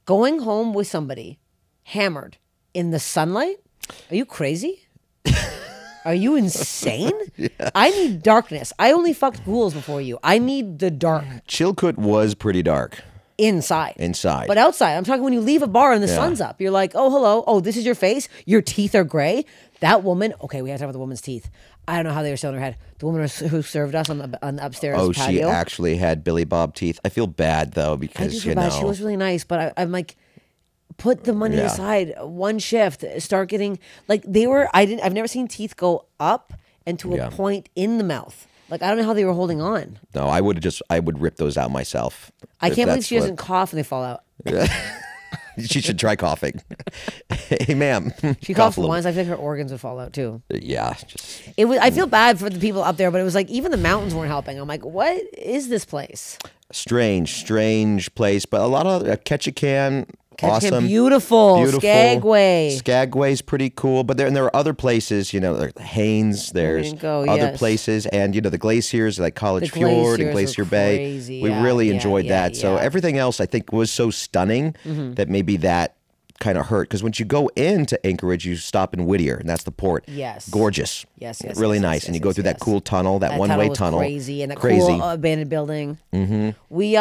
Speaker 2: Going home with somebody hammered in the sunlight? Are you crazy? Are you insane? Yeah. I need darkness. I only fucked ghouls before you. I need the dark.
Speaker 1: Chilkoot was pretty dark.
Speaker 2: Inside.
Speaker 1: But
Speaker 2: outside. I'm talking when you leave a bar and the sun's up. You're like, oh, hello. Oh, this is your face? Your teeth are gray? That woman. Okay, we have to talk about the woman's teeth. I don't know how they were still in her head. The woman who served us on the upstairs patio.
Speaker 1: Oh, she actually had Billy Bob teeth. I feel bad, though, because,
Speaker 2: I do feel bad. She was really nice, but I'm like, put the money aside. One shift. Start getting, like, I've never seen teeth go up and to a point in the mouth. Like, I don't know how they were holding on.
Speaker 1: No, I would rip those out myself.
Speaker 2: I can't believe she doesn't cough and they fall out.
Speaker 1: She should try coughing. Hey, ma'am.
Speaker 2: She coughs once. I think her organs would fall out too.
Speaker 1: Yeah.
Speaker 2: I feel bad for the people up there, but it was like even the mountains weren't helping. I'm like, what is this place?
Speaker 1: Strange place. But a lot of Ketchikan. Awesome.
Speaker 2: Beautiful.
Speaker 1: Skagway's pretty cool. But there are other places, like Haines, there's other places. And, the glaciers like College Fjord and Glacier Bay. We really enjoyed that. So everything else, I think, was so stunning that maybe that kind of hurt. Because once you go into Anchorage, you stop in Whittier, and that's the port.
Speaker 2: Yes.
Speaker 1: Gorgeous.
Speaker 2: Yes.
Speaker 1: Really nice. And you go through that cool tunnel, that one-way tunnel.
Speaker 2: Crazy. And that cool abandoned building. Mm-hmm. We,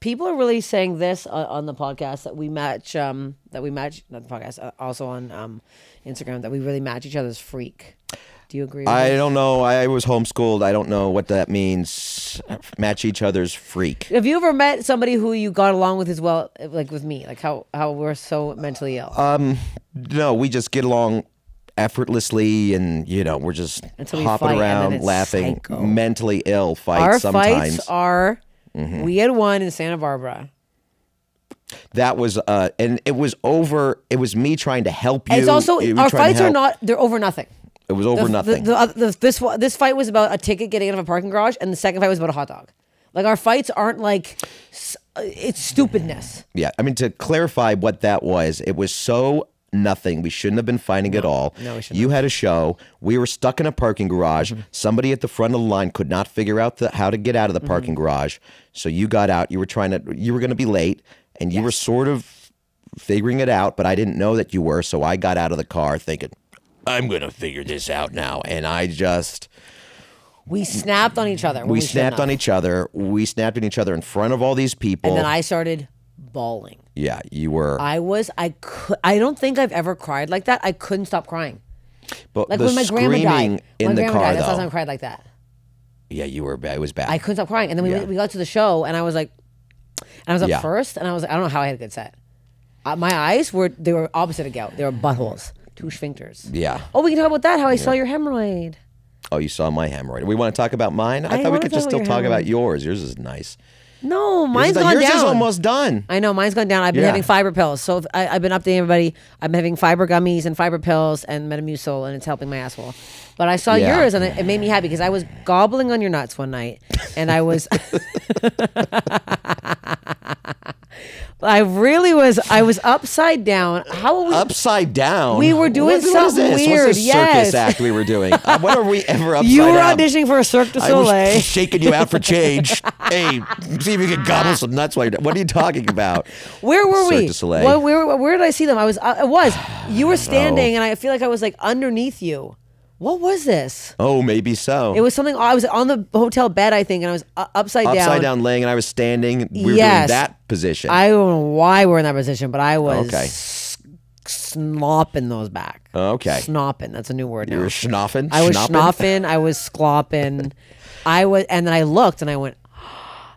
Speaker 2: people are really saying this on the podcast that we match, not the podcast, also on Instagram, that we really match each other's freak. Do you agree with
Speaker 1: I don't know. I was homeschooled. I don't know what that means. Match each other's freak.
Speaker 2: Have you ever met somebody who you got along with as well, like with me? Like how we're so mentally ill?
Speaker 1: No, we just get along effortlessly, and we're just hopping around, laughing. Psycho. Mentally ill fights sometimes. Our fights are... Mm-hmm. We had one in Santa Barbara. That was, and it was over. It was me trying to help you.
Speaker 2: It's also our fights are not. They're over nothing.
Speaker 1: It was over nothing.
Speaker 2: This fight was about a ticket getting out of a parking garage, and the second fight was about a hot dog. Like our fights aren't like it's stupidness.
Speaker 1: Yeah, I mean to clarify what that was. It was so nothing. We shouldn't have been fighting at all.
Speaker 2: No, we shouldn't.
Speaker 1: You had a show. We were stuck in a parking garage. Mm-hmm. Somebody at the front of the line could not figure out how to get out of the parking garage. So you got out. You were going to be late, and you were sort of figuring it out, but I didn't know that you were. So I got out of the car thinking, I'm going to figure this out now. And
Speaker 2: we snapped on each other.
Speaker 1: We snapped on each other. We snapped on each other in front of all these people.
Speaker 2: And then I started bawling.
Speaker 1: Yeah, you were.
Speaker 2: I don't think I've ever cried like that. I couldn't stop crying.
Speaker 1: But like when my grandma died. That's the
Speaker 2: last time I cried like that.
Speaker 1: Yeah, you were bad. It was bad.
Speaker 2: I couldn't stop crying. And then we got to the show, and I was like, I was up first, and I was like, I don't know how I had a good set. My eyes were opposite of gout. They were buttholes. 2 sphincters.
Speaker 1: Yeah.
Speaker 2: Oh, we can talk about that, how I saw your hemorrhoid.
Speaker 1: Oh, you saw my hemorrhoid. We want to talk about mine? I thought we could just still talk about yours. Yours is nice.
Speaker 2: No, mine's gone down.
Speaker 1: Yours is almost done.
Speaker 2: I know, mine's gone down. I've been having fiber pills. So I've been updating everybody. I'm having fiber gummies and fiber pills and Metamucil, and it's helping my asshole. But I saw yours, and it made me happy because I was gobbling on your nuts one night, and I was... I was upside down. How are we?
Speaker 1: Upside down?
Speaker 2: We were doing something weird.
Speaker 1: What's this circus act we were doing? When are we ever upside down?
Speaker 2: You were auditioning for a Cirque du Soleil.
Speaker 1: I was shaking you out for change. Hey, see if you can gobble some nuts while you're done. What are you talking about?
Speaker 2: Where were we?
Speaker 1: Cirque du Soleil.
Speaker 2: Where did I see them? You were standing, and I feel like I was like underneath you. What was this?
Speaker 1: Oh, maybe so.
Speaker 2: It was something. I was on the hotel bed, I think, and I was upside down.
Speaker 1: Upside down laying, and I was standing. We were doing that position.
Speaker 2: I don't know why we're in that position, but I was snopping those back.
Speaker 1: Okay.
Speaker 2: Snopping. That's a new word now.
Speaker 1: You were schnoffing?
Speaker 2: I was schnoffing. I was sklopping. And then I looked, and I went,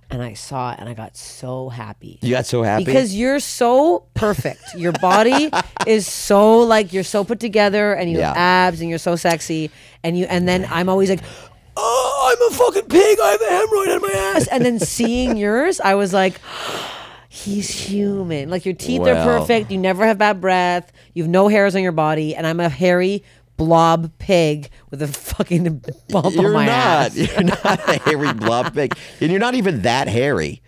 Speaker 2: and I saw it, and I got so happy.
Speaker 1: You got so happy?
Speaker 2: Because you're so perfect. Your body is so, like, you're so put together, and you have abs, and you're so sexy, and then I'm always like, oh, I'm a fucking pig, I have a hemorrhoid on my ass. And then seeing yours, I was like, He's human. Like your teeth are perfect. You never have bad breath. You have no hairs on your body, and I'm a hairy blob pig with a fucking bump on my ass.
Speaker 1: You're not a hairy blob pig, and you're not even that hairy.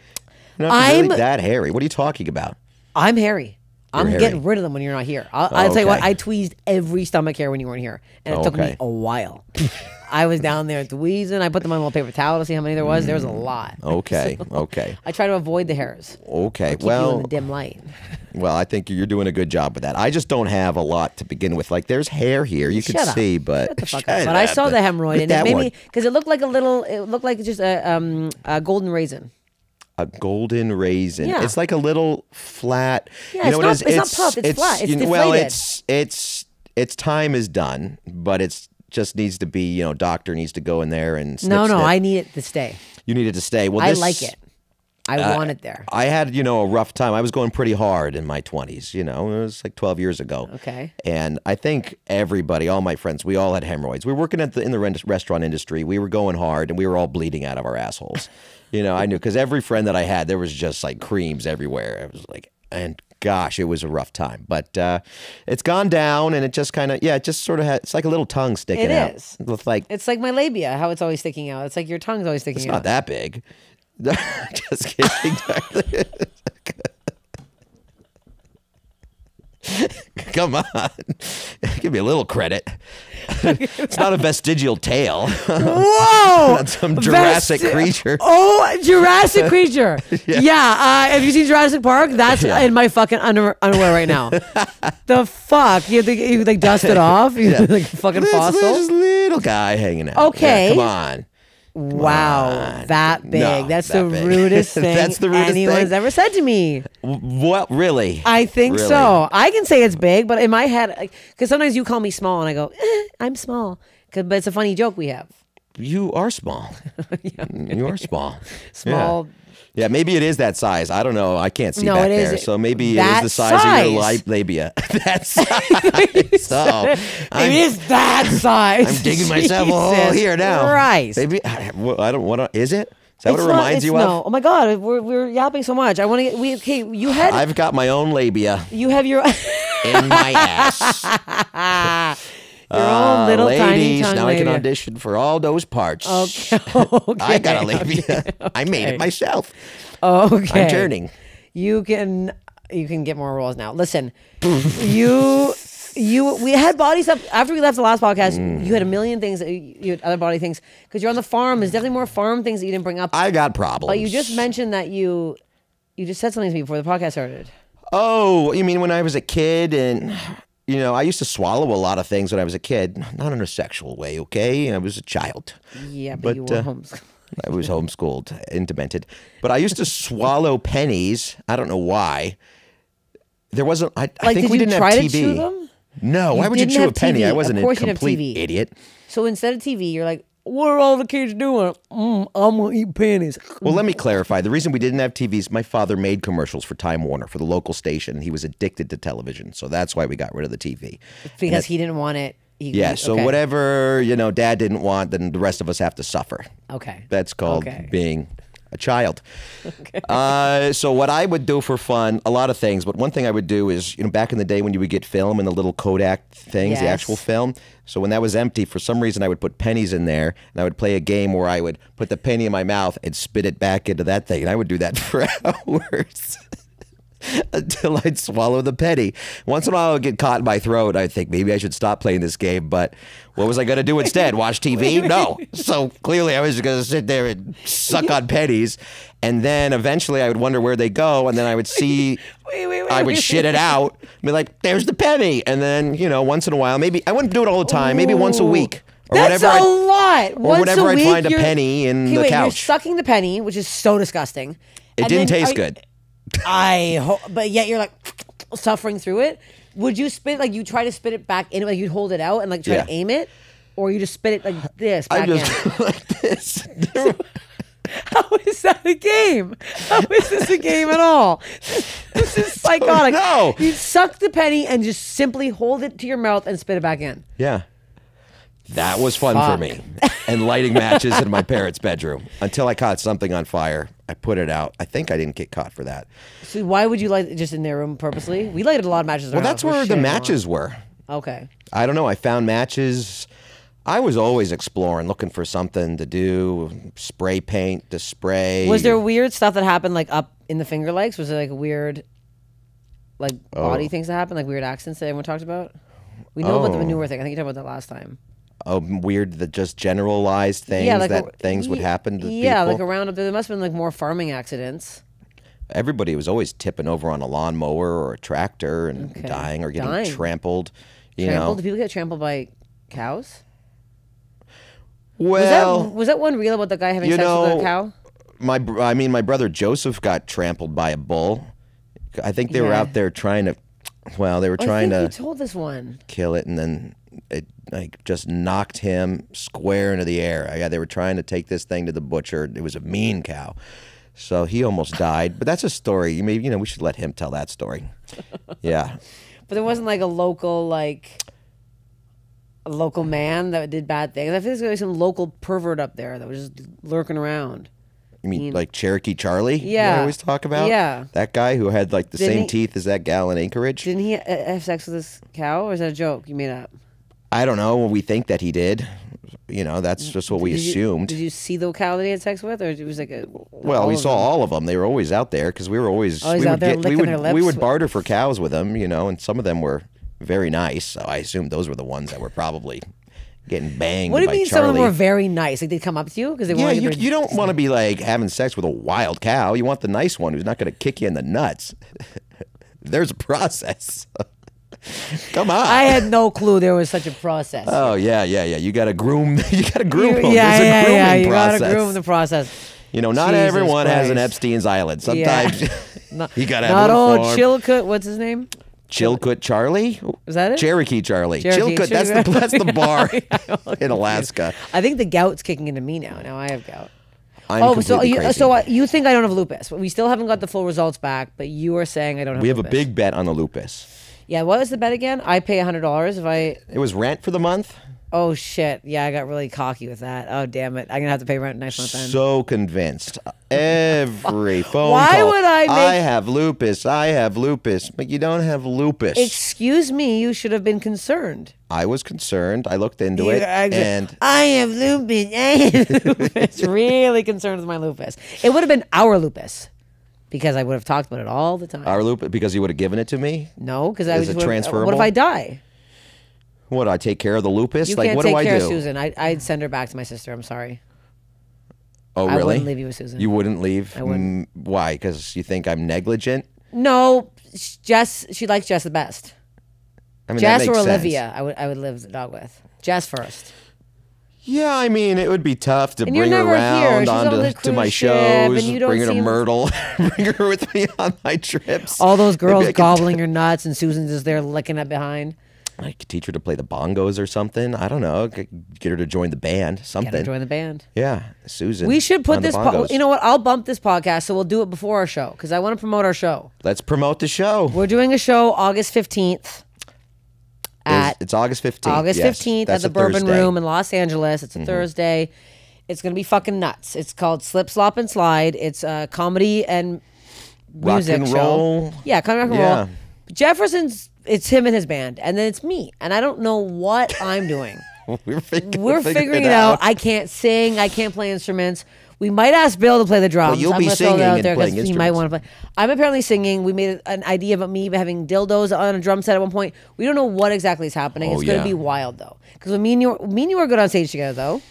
Speaker 1: You're not really that hairy. What are you talking about?
Speaker 2: I'm hairy. I'm getting rid of them when you're not here. I'll tell you what, I tweezed every stomach hair when you weren't here, and it took me a while. I was down there tweezing. I put them on a little paper towel to see how many there was. There was a lot.
Speaker 1: Okay,
Speaker 2: So,
Speaker 1: okay.
Speaker 2: I try to avoid the hairs.
Speaker 1: Okay,
Speaker 2: keep you in the dim light.
Speaker 1: Well, I think you're doing a good job with that. I just don't have a lot to begin with. Like, there's hair here. You can see, but
Speaker 2: shut the fuck up. But I saw the hemorrhoid, and it made me, because it looked like it looked like just a golden raisin.
Speaker 1: A golden raisin.
Speaker 2: Yeah.
Speaker 1: It's like a little flat.
Speaker 2: Yeah, it's not puffed. It's flat. It's deflated.
Speaker 1: Well, its time is done, but it's just needs to be. Doctor needs to go in there and snip.
Speaker 2: No, I need it to stay.
Speaker 1: You need it to stay. Well,
Speaker 2: I like it. I want it there.
Speaker 1: I had, a rough time. I was going pretty hard in my 20s. It was like 12 years ago.
Speaker 2: Okay.
Speaker 1: And I think everybody, all my friends, we all had hemorrhoids. We were working in the restaurant industry. We were going hard, and we were all bleeding out of our assholes. I knew, because every friend that I had, there was just like creams everywhere. It was like, and gosh, it was a rough time. But it's gone down, and it just kind of, it just sort of it's like a little tongue sticking out.
Speaker 2: It is.
Speaker 1: It's
Speaker 2: like my labia, how it's always sticking out. It's like your tongue's always sticking out.
Speaker 1: It's not that big. Just kidding. Come on. Give me a little credit. It's not a vestigial tail.
Speaker 2: Whoa!
Speaker 1: Not some Jurassic creature.
Speaker 2: Oh, Jurassic creature. Yeah. Have you seen Jurassic Park? That's in my fucking underwear right now. The fuck? You like dust it off? You like a fucking fossil?
Speaker 1: This little guy hanging out.
Speaker 2: Okay.
Speaker 1: Come on.
Speaker 2: Wow, that big.
Speaker 1: No,
Speaker 2: that's the rudest thing anyone's ever said to me.
Speaker 1: What, really?
Speaker 2: I think so. I can say it's big, but in my head, because sometimes you call me small and I go, I'm small. But it's a funny joke we have.
Speaker 1: You are small. You are small.
Speaker 2: Small.
Speaker 1: Yeah, maybe it is that size. I don't know. I can't see back there. So maybe it is the size of your labia. That size. So
Speaker 2: it is that size.
Speaker 1: I'm digging myself a hole here now.
Speaker 2: Christ.
Speaker 1: Maybe I don't want to. Is it? Is that what it reminds you of?
Speaker 2: No. Oh my God, we're yapping so much. I want to get. Okay, you had.
Speaker 1: I've got my own labia.
Speaker 2: You have your.
Speaker 1: In my ass.
Speaker 2: Your own little
Speaker 1: ladies,
Speaker 2: tiny tongue
Speaker 1: now
Speaker 2: labia.
Speaker 1: I can audition for all those parts.
Speaker 2: Okay.
Speaker 1: I got a labia. Okay. I made it myself.
Speaker 2: Okay.
Speaker 1: I'm turning.
Speaker 2: You can get more roles now. Listen, we had body stuff after we left the last podcast. You had a million things. You had other body things because you're on the farm. There's definitely more farm things that you didn't bring up.
Speaker 1: I got problems.
Speaker 2: But you just mentioned that you just said something to me before the podcast started.
Speaker 1: Oh, you mean when I was a kid and. I used to swallow a lot of things when I was a kid, not in a sexual way, okay? I was a child.
Speaker 2: Yeah, but you were homeschooled.
Speaker 1: I was homeschooled and demented. But I used to swallow pennies. I don't know why. There wasn't, I think we didn't have TV.
Speaker 2: To chew them?
Speaker 1: No, why would you chew a penny? I wasn't a complete idiot.
Speaker 2: So instead of TV, you're like, what are all the kids doing? I'm going to eat pennies.
Speaker 1: Well, let me clarify. The reason we didn't have TVs, my father made commercials for Time Warner, for the local station. He was addicted to television, so that's why we got rid of the TV.
Speaker 2: Because he didn't want it.
Speaker 1: So whatever, Dad didn't want, then the rest of us have to suffer.
Speaker 2: Okay.
Speaker 1: That's called being a child. Okay. So what I would do for fun, a lot of things, but one thing I would do is, back in the day when you would get film in the little Kodak things, the actual film. So when that was empty, for some reason I would put pennies in there, and I would play a game where I would put the penny in my mouth and spit it back into that thing. And I would do that for hours. Until I'd swallow the penny. Once in a while I would get caught in my throat. I'd think maybe I should stop playing this game, but what was I going to do instead? Watch TV? No. So clearly I was going to sit there and suck on pennies, and then eventually I would wonder where they go, and then I would see, I would shit it out, and be like, there's the penny. And then, once in a while, maybe, I wouldn't do it all the time, maybe once a week. Or
Speaker 2: That's a lot.
Speaker 1: Or whenever I'd find a penny in the couch.
Speaker 2: You're sucking the penny, which is so disgusting.
Speaker 1: It didn't taste good.
Speaker 2: But yet you're like suffering through it. Would you spit you try to spit it back in, like you'd hold it out and try to aim it, or you just spit it like this back in?
Speaker 1: Like this.
Speaker 2: How is that a game? How is this a game at all? This is psychotic.
Speaker 1: No,
Speaker 2: you suck the penny and just simply hold it to your mouth and spit it back in.
Speaker 1: Yeah. That was fun for me. And lighting matches in my parents' bedroom until I caught something on fire. I put it out. I think I didn't get caught for that.
Speaker 2: So why would you light it just in their room purposely? We lighted a lot of matches.
Speaker 1: Well, that's where the matches were.
Speaker 2: Okay.
Speaker 1: I don't know. I found matches. I was always exploring, looking for something to do, spray paint to spray.
Speaker 2: Was there weird stuff that happened like up in the Finger Lakes? Was there like weird body things that happened, like weird accidents that everyone talked about? We know about the manure thing. I think you talked about that last time.
Speaker 1: Oh, weird, that just generalized things that things would happen to people?
Speaker 2: Yeah, like around up there. There must have been like more farming accidents.
Speaker 1: Everybody was always tipping over on a lawnmower or a tractor and dying or getting trampled. You know?
Speaker 2: Do people get trampled by cows?
Speaker 1: Well,
Speaker 2: was that one real about the guy having sex with a cow?
Speaker 1: My brother Joseph got trampled by a bull. I think they were out there trying to. Well, they were trying to.
Speaker 2: You told this one.
Speaker 1: Kill it, and then it just knocked him square into the air. They were trying to take this thing to the butcher. It was a mean cow, so he almost died. But that's a story. We should let him tell that story. Yeah.
Speaker 2: But there wasn't like a local man that did bad things. I feel like there was some local pervert up there that was just lurking around.
Speaker 1: You mean like Cherokee Charlie?
Speaker 2: Yeah.
Speaker 1: I always talk about?
Speaker 2: Yeah.
Speaker 1: That guy who had like the same teeth as that gal in Anchorage?
Speaker 2: Didn't he have sex with this cow, or is that a joke you made up?
Speaker 1: I don't know. We think that he did. That's just what we assumed.
Speaker 2: Did you see the cow that he had sex with, or it was like a?
Speaker 1: Well, we saw all of them. They were always out there because we were always
Speaker 2: out there licking their lips.
Speaker 1: We would barter for cows with them, and some of them were very nice. So I assumed those were the ones that were probably getting banged.
Speaker 2: What do you mean
Speaker 1: Charlie.
Speaker 2: some of them were very nice? Like they'd come up to you because they wanted
Speaker 1: you don't want to be like having sex with a wild cow. You want the nice one who's not going to kick you in the nuts. There's a process. Come on.
Speaker 2: I had no clue there was such a process.
Speaker 1: Oh yeah. You got to groom. You got to groom them.
Speaker 2: Yeah. You got to groom the process.
Speaker 1: Not everyone has an Epstein's Island. Sometimes you got to have
Speaker 2: not
Speaker 1: a
Speaker 2: old
Speaker 1: farm.
Speaker 2: Chilcoot. What's his name?
Speaker 1: Chilcoot Charlie?
Speaker 2: Is that it?
Speaker 1: Cherokee Charlie. Chilcoot, that's the bar in Alaska.
Speaker 2: I think the gout's kicking into me now. Now I have gout.
Speaker 1: So
Speaker 2: you think I don't have lupus? We still haven't got the full results back, but you are saying I don't have
Speaker 1: lupus. We have
Speaker 2: lupus.
Speaker 1: a big bet on the lupus.
Speaker 2: Yeah, what was the bet again? I pay $100 if I...
Speaker 1: It was rent for the month.
Speaker 2: Oh, shit. Yeah, I got really cocky with that. Oh, damn it. I'm going to have to pay rent next month then.
Speaker 1: So convinced. Every phone
Speaker 2: Why
Speaker 1: call.
Speaker 2: Would I
Speaker 1: have lupus. I have lupus. But you don't have lupus.
Speaker 2: Excuse me. You should have been concerned.
Speaker 1: I was concerned. I looked into it. And
Speaker 2: I have lupus. I have lupus. Really concerned with my lupus. It would have been our lupus. Because I would have talked about it all the time.
Speaker 1: Our lupus? Because you would have given it to me?
Speaker 2: No, because I was
Speaker 1: transferable?
Speaker 2: What if I die?
Speaker 1: What, I take care of the lupus?
Speaker 2: You
Speaker 1: like,
Speaker 2: can't
Speaker 1: what
Speaker 2: take
Speaker 1: do I
Speaker 2: care
Speaker 1: do?
Speaker 2: of Susan. I'd send her back to my sister. I'm sorry.
Speaker 1: Oh, really?
Speaker 2: I wouldn't leave you with Susan.
Speaker 1: You wouldn't leave?
Speaker 2: I wouldn't.
Speaker 1: Why? Because you think I'm negligent?
Speaker 2: No, she likes Jess the best.
Speaker 1: I mean,
Speaker 2: Jess
Speaker 1: that makes
Speaker 2: or
Speaker 1: sense.
Speaker 2: Olivia, I would live the dog with. Jess first.
Speaker 1: Yeah, I mean, it would be tough to
Speaker 2: and
Speaker 1: bring her around to my shows,
Speaker 2: and you don't
Speaker 1: bring her to Myrtle, bring her with me on my trips.
Speaker 2: All those girls gobbling your nuts, and Susan's just there licking it behind.
Speaker 1: I could teach her to play the bongos or something. I don't know. Get her to join the band. Something.
Speaker 2: Get her to join the band.
Speaker 1: Yeah, Susan.
Speaker 2: We should put this. You know what? I'll bump this podcast, so we'll do it before our show because I want to promote our show.
Speaker 1: Let's promote the show.
Speaker 2: We're doing a show August 15th.
Speaker 1: It's August 15th.
Speaker 2: August 15th at the Bourbon Room in Los Angeles. It's a Thursday. It's going to be fucking nuts. It's called Slip, Slop, and Slide. It's a comedy and music
Speaker 1: rock and roll.
Speaker 2: show. Yeah, comedy rock and roll. Jefferson's, it's him and his band. And then it's me. And I don't know what I'm doing.
Speaker 1: We're figuring
Speaker 2: it out. I can't sing. I can't play instruments. We might ask Bill to play the drums.
Speaker 1: Well, you'll be singing and playing instruments.
Speaker 2: He might want to play. I'm apparently singing. We made an idea about me having dildos on a drum set at one point. We don't know what exactly is happening. It's going to be wild though, because me and you are good on stage together though.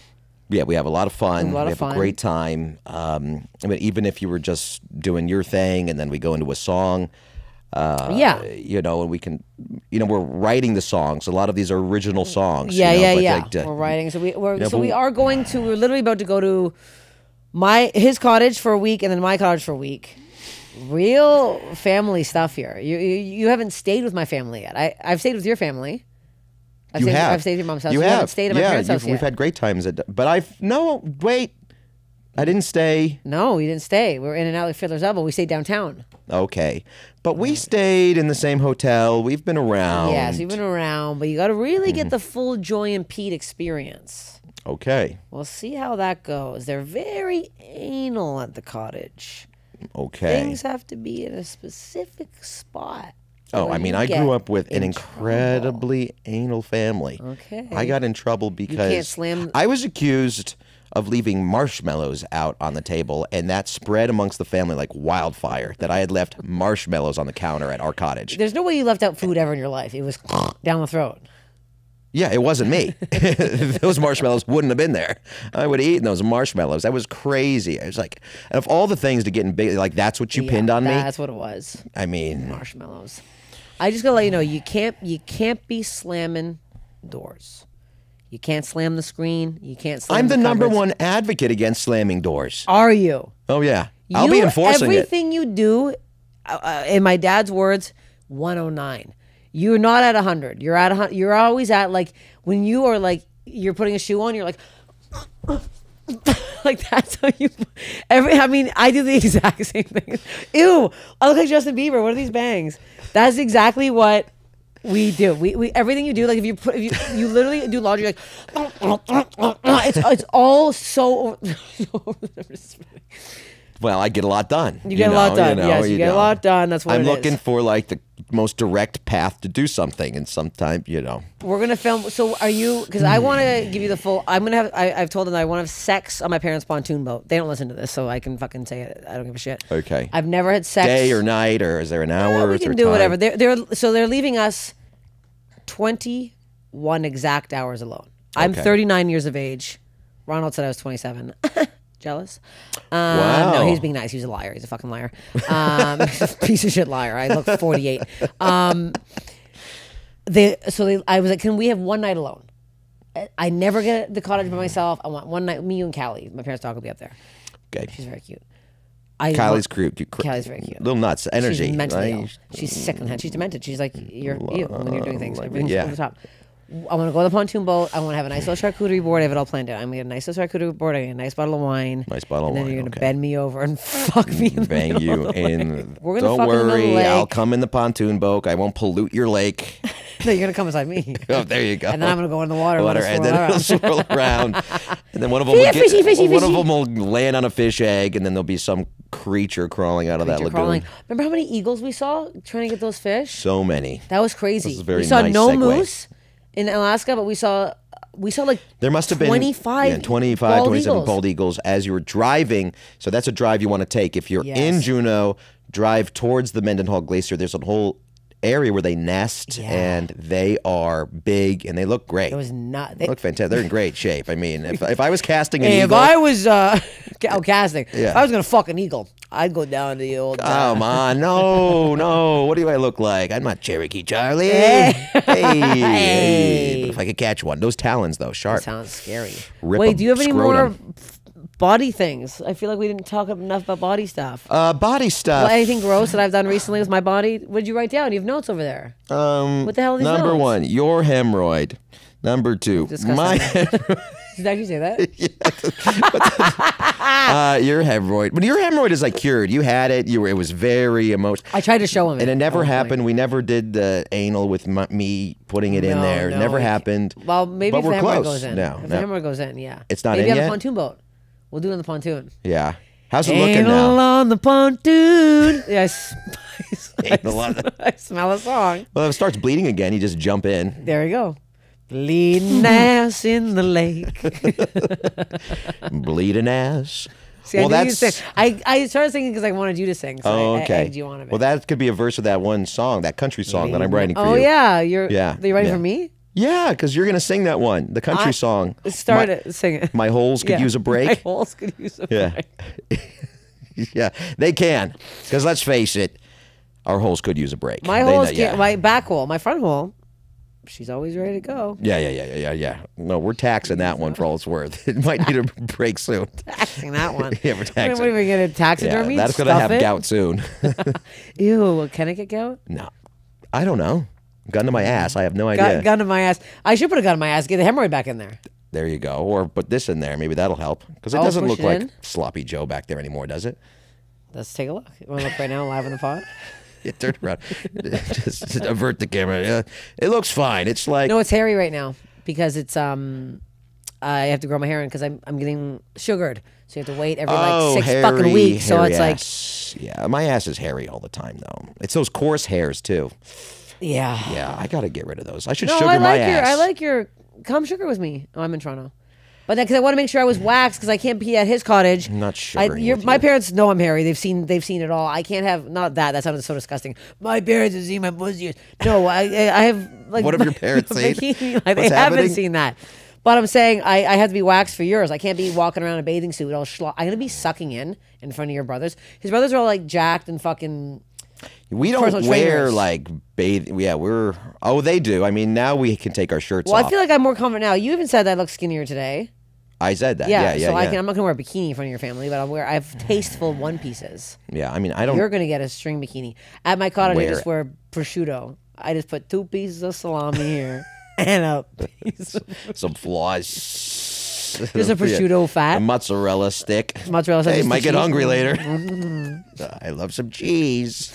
Speaker 1: Yeah, we have a lot of fun. We have a great time. I mean, even if you were just doing your thing and then we go into a song. And we can, we're writing the songs. A lot of these are original songs.
Speaker 2: Yeah. We're writing. So we are going to. We're literally about to go to his cottage for a week and then my cottage for a week. Real family stuff here. You haven't stayed with my family yet. I've stayed with your family. I've stayed at your mom's house. You haven't stayed at my parents' house yet.
Speaker 1: We've had great times. But I didn't stay.
Speaker 2: No, we didn't stay. We were in and out like Fiddler's Elbow. We stayed downtown.
Speaker 1: Okay. But we stayed in the same hotel. We've been around.
Speaker 2: Yes, we've been around, but you got to really get the full Joy and Pete experience.
Speaker 1: Okay.
Speaker 2: We'll see how that goes. They're very anal at the cottage.
Speaker 1: Okay.
Speaker 2: Things have to be in a specific spot.
Speaker 1: Oh, I mean, I grew up with an incredibly anal family.
Speaker 2: Okay.
Speaker 1: I got in trouble because I was accused of leaving marshmallows out on the table, and that spread amongst the family like wildfire, that I had left marshmallows on the counter at our cottage.
Speaker 2: There's no way you left out food ever in your life. It was down the throat.
Speaker 1: Yeah, it wasn't me. Those marshmallows wouldn't have been there. I would have eaten those marshmallows. That was crazy. I was like, of all the things to get in big, like that's what you pinned on me?
Speaker 2: That's what it was.
Speaker 1: I mean.
Speaker 2: Marshmallows. I just gotta let you know, you can't be slamming doors. You can't slam the screen. You can't slam
Speaker 1: I'm the number
Speaker 2: cupboards.
Speaker 1: one advocate against slamming doors.
Speaker 2: Are you?
Speaker 1: Oh, yeah. I'll be enforcing
Speaker 2: everything you do, in my dad's words, 109. You're not at 100. You're at 100. You're always at, like, when you are, like, you're putting a shoe on, you're like, like, that's how you, I mean, I do the exact same thing. Ew, I look like Justin Bieber. What are these bangs? That's exactly what we do. We everything you do, like if you literally do laundry, like it's all so.
Speaker 1: Well, I get a lot done.
Speaker 2: You get a lot done. Yes, you get a lot done. That's what
Speaker 1: I'm looking for, like, the most direct path to do something, and sometimes,
Speaker 2: we're gonna film. So are you? Because I want to give you the full. I'm gonna have. I've told them that I want to have sex on my parents' pontoon boat. They don't listen to this, so I can fucking say it. I don't give a shit.
Speaker 1: Okay.
Speaker 2: I've never had sex.
Speaker 1: Day or night, or is there an hour?
Speaker 2: We can do whatever. They're leaving us 21 exact hours alone. I'm 39 years of age. Ronald said I was 27. Jealous?
Speaker 1: Wow.
Speaker 2: No, he's being nice. He's a liar. He's a fucking liar. He's a piece of shit liar. I look 48. I was like, can we have one night alone? I never get the cottage by myself. I want one night. Me, you, and Callie. My parents' dog will be up there.
Speaker 1: Okay.
Speaker 2: She's very cute.
Speaker 1: Kylie's cute.
Speaker 2: Kylie's very cute.
Speaker 1: Little nuts. Energy.
Speaker 2: She's mentally ill.
Speaker 1: Right?
Speaker 2: She's sick in the head. She's demented. She's like, you're you when you're doing things. Everything's over the top. I want to go on the pontoon boat. I want to have a nice little charcuterie board. I have it all planned out. I'm going to get a nice little charcuterie board. I get a nice bottle of wine.
Speaker 1: Nice bottle of wine.
Speaker 2: And then you're going to bend me over and fuck me in the
Speaker 1: Bang you in.
Speaker 2: We're gonna
Speaker 1: Don't
Speaker 2: fuck in the
Speaker 1: worry.
Speaker 2: lake.
Speaker 1: I'll come in the pontoon boat. I won't pollute your lake.
Speaker 2: No, you're going to come beside me.
Speaker 1: Oh, there you go.
Speaker 2: And then I'm going to go in the water.
Speaker 1: And then it'll swirl around. And then one of them will land on a fish egg, and then there'll be some creature crawling out of that lagoon.
Speaker 2: Remember how many eagles we saw trying to get those fish?
Speaker 1: So many.
Speaker 2: That was crazy.
Speaker 1: This is a very
Speaker 2: we saw
Speaker 1: nice
Speaker 2: no
Speaker 1: segue.
Speaker 2: moose in Alaska, but we saw like
Speaker 1: there must have
Speaker 2: 25
Speaker 1: 27 bald eagles as you were driving. So that's a drive you want to take. If you're in Juneau, drive towards the Mendenhall Glacier. There's a whole area where they nest, and they are big and they look great.
Speaker 2: It was not.
Speaker 1: They look fantastic. They're in great shape. I mean, if I was casting an eagle,
Speaker 2: if I was casting,
Speaker 1: Yeah.
Speaker 2: if I was gonna fuck an eagle, I'd go down to the old.
Speaker 1: Come on, no. What do I look like? I'm not Cherokee Charlie. Hey. But if I could catch one, those talons though, sharp.
Speaker 2: That sounds scary.
Speaker 1: Rip
Speaker 2: Wait, do you have any
Speaker 1: scrotum.
Speaker 2: more body things? I feel like we didn't talk enough about body stuff.
Speaker 1: Body stuff.
Speaker 2: Well, anything gross that I've done recently with my body? What did you write down? You have notes over there. What the hell are these
Speaker 1: Number
Speaker 2: notes?
Speaker 1: 1, your hemorrhoid. Number 2, my hemorrhoid.
Speaker 2: Did I actually say that?
Speaker 1: Your hemorrhoid. When your hemorrhoid is like cured, you had it. It was very emotional.
Speaker 2: I tried to show him
Speaker 1: and it never happened. We never did the anal with me putting it in there. It never happened.
Speaker 2: Well, maybe
Speaker 1: but
Speaker 2: if
Speaker 1: we're
Speaker 2: the hemorrhoid
Speaker 1: close.
Speaker 2: goes in.
Speaker 1: No,
Speaker 2: if the hemorrhoid goes in, yeah.
Speaker 1: It's not
Speaker 2: maybe
Speaker 1: in
Speaker 2: on
Speaker 1: yet?
Speaker 2: the pontoon boat. We'll do it on the pontoon.
Speaker 1: Yeah. How's it looking
Speaker 2: Anal
Speaker 1: now?
Speaker 2: on the pontoon. Yes. I smell a song.
Speaker 1: Well, if it starts bleeding again, you just jump in.
Speaker 2: There you go. Bleeding ass in the lake.
Speaker 1: Bleeding ass.
Speaker 2: See, well, I started singing because I wanted you to sing. So I egged you on a bit.
Speaker 1: Well, that could be a verse of that one song, that country song that I'm writing for you.
Speaker 2: Oh, yeah. You're writing for me?
Speaker 1: Yeah, because you're going to sing that one, the country song.
Speaker 2: Start it. Sing it.
Speaker 1: My holes could use a break.
Speaker 2: My holes could use a break.
Speaker 1: Yeah, they can. Because let's face it, our holes could use a break.
Speaker 2: My holes can't. My back hole, my front hole, she's always ready to go.
Speaker 1: Yeah. No, we're taxing that one for all it's worth. It might need a break soon.
Speaker 2: Taxing that one.
Speaker 1: Yeah, we're taxing.
Speaker 2: What are we going to taxidermy?
Speaker 1: That's going to have gout soon.
Speaker 2: Ew, can it get gout?
Speaker 1: No. I don't know. Gun to my ass. I have no idea.
Speaker 2: Gun to my ass. I should put a gun to my ass. Get the hemorrhoid back in there.
Speaker 1: There you go. Or put this in there. Maybe that'll help. Because it doesn't look like Sloppy Joe back there anymore, does it?
Speaker 2: Let's take a look. You want to look right now live in the pod?
Speaker 1: Yeah, turn around. Just avert the camera. Yeah. It looks fine. It's like...
Speaker 2: No, it's hairy right now because it's... I have to grow my hair in because I'm getting sugared. So you have to wait every like 6 fucking weeks. So it's
Speaker 1: ass. Like... Yeah, my ass is hairy all the time, though. It's those coarse hairs, too.
Speaker 2: Yeah.
Speaker 1: Yeah, I got to get rid of those. I should sugar my ass.
Speaker 2: I like your... Come sugar with me. Oh, I'm in Toronto. But because I want to make sure I was waxed because I can't be at his cottage.
Speaker 1: I'm not sugaring
Speaker 2: my parents know I'm hairy. They've seen it all. I can't have not that. That sounded so disgusting. My parents have seen my pussy. No, I have like.
Speaker 1: What have your parents seen?
Speaker 2: They haven't seen that. But I'm saying I have to be waxed for yours. I can't be walking around in a bathing suit all I'm gonna be sucking in front of your brothers. His brothers are all like jacked and fucking.
Speaker 1: We don't wear like bathing. Yeah, Oh, they do. I mean, now we can take our shirts off.
Speaker 2: Well, I feel like I'm more confident now. You even said that I look skinnier today.
Speaker 1: I said that. Yeah.
Speaker 2: So I'm not gonna wear a bikini in front of your family, but I have tasteful one pieces.
Speaker 1: Yeah, I mean, I don't.
Speaker 2: You're gonna get a string bikini at my cottage. I just wear prosciutto. I just put 2 pieces of salami here and a piece of
Speaker 1: some flaws.
Speaker 2: Just a prosciutto fat.
Speaker 1: A mozzarella stick.
Speaker 2: Hey,
Speaker 1: might get hungry later. I love some cheese.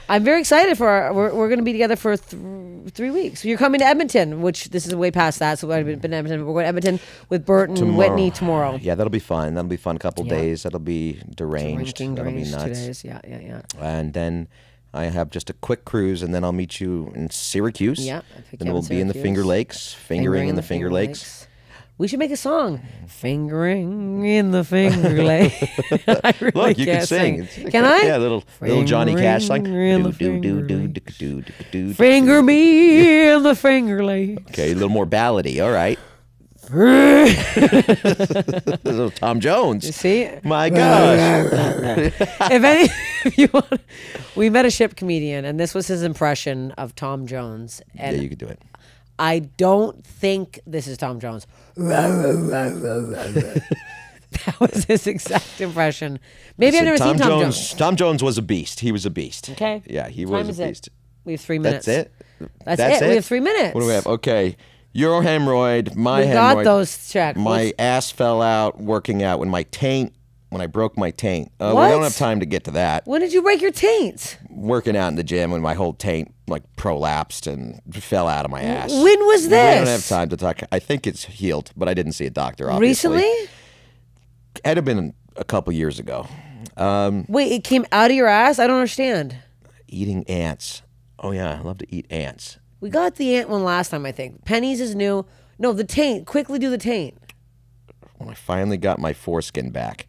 Speaker 2: I'm very excited for we're going to be together for 3 weeks. You're coming to Edmonton, which this is way past that. So I've been to Edmonton. But we're going to Edmonton with Bert and Whitney tomorrow.
Speaker 1: Yeah, that'll be fun. That'll be fun. A couple days. That'll be deranged. That'll be nuts.
Speaker 2: 2 days. Yeah.
Speaker 1: And then I have just a quick cruise, and then I'll meet you in Syracuse.
Speaker 2: Yeah.
Speaker 1: Then we'll be in the Finger Lakes, fingering in the Finger Lakes.
Speaker 2: We should make a song. Fingering in the Finger Lake. I really
Speaker 1: Look, you can sing.
Speaker 2: Can I?
Speaker 1: Yeah, little Johnny Cash song.
Speaker 2: Finger me in the Finger Lake.
Speaker 1: Okay, a little more ballady. All right. Little Tom Jones.
Speaker 2: You see?
Speaker 1: My gosh.
Speaker 2: If you want, we met a ship comedian, and this was his impression of Tom Jones. And
Speaker 1: yeah, you could do it.
Speaker 2: I don't think this is Tom Jones. That was his exact impression. Maybe I've never seen Tom Jones.
Speaker 1: Tom Jones was a beast. He was a beast.
Speaker 2: Okay.
Speaker 1: Yeah, he was a beast.
Speaker 2: We have 3 minutes.
Speaker 1: That's it?
Speaker 2: That's it? We have 3 minutes.
Speaker 1: What do we have? Okay. Your hemorrhoid, my hemorrhoid. We got
Speaker 2: those checked.
Speaker 1: My ass fell out working out when I broke my taint. We don't have time to get to that.
Speaker 2: When did you break your taint?
Speaker 1: Working out in the gym when my whole taint like prolapsed and fell out of my ass.
Speaker 2: When was this?
Speaker 1: We don't have time to talk. I think it's healed, but I didn't see a doctor, obviously.
Speaker 2: Recently?
Speaker 1: It had been a couple years ago.
Speaker 2: Wait, it came out of your ass? I don't understand.
Speaker 1: Eating ants. Oh, yeah, I love to eat ants.
Speaker 2: We got the ant one last time, I think. Penny's is new. No, the taint. Quickly do the taint.
Speaker 1: When I finally got my foreskin back.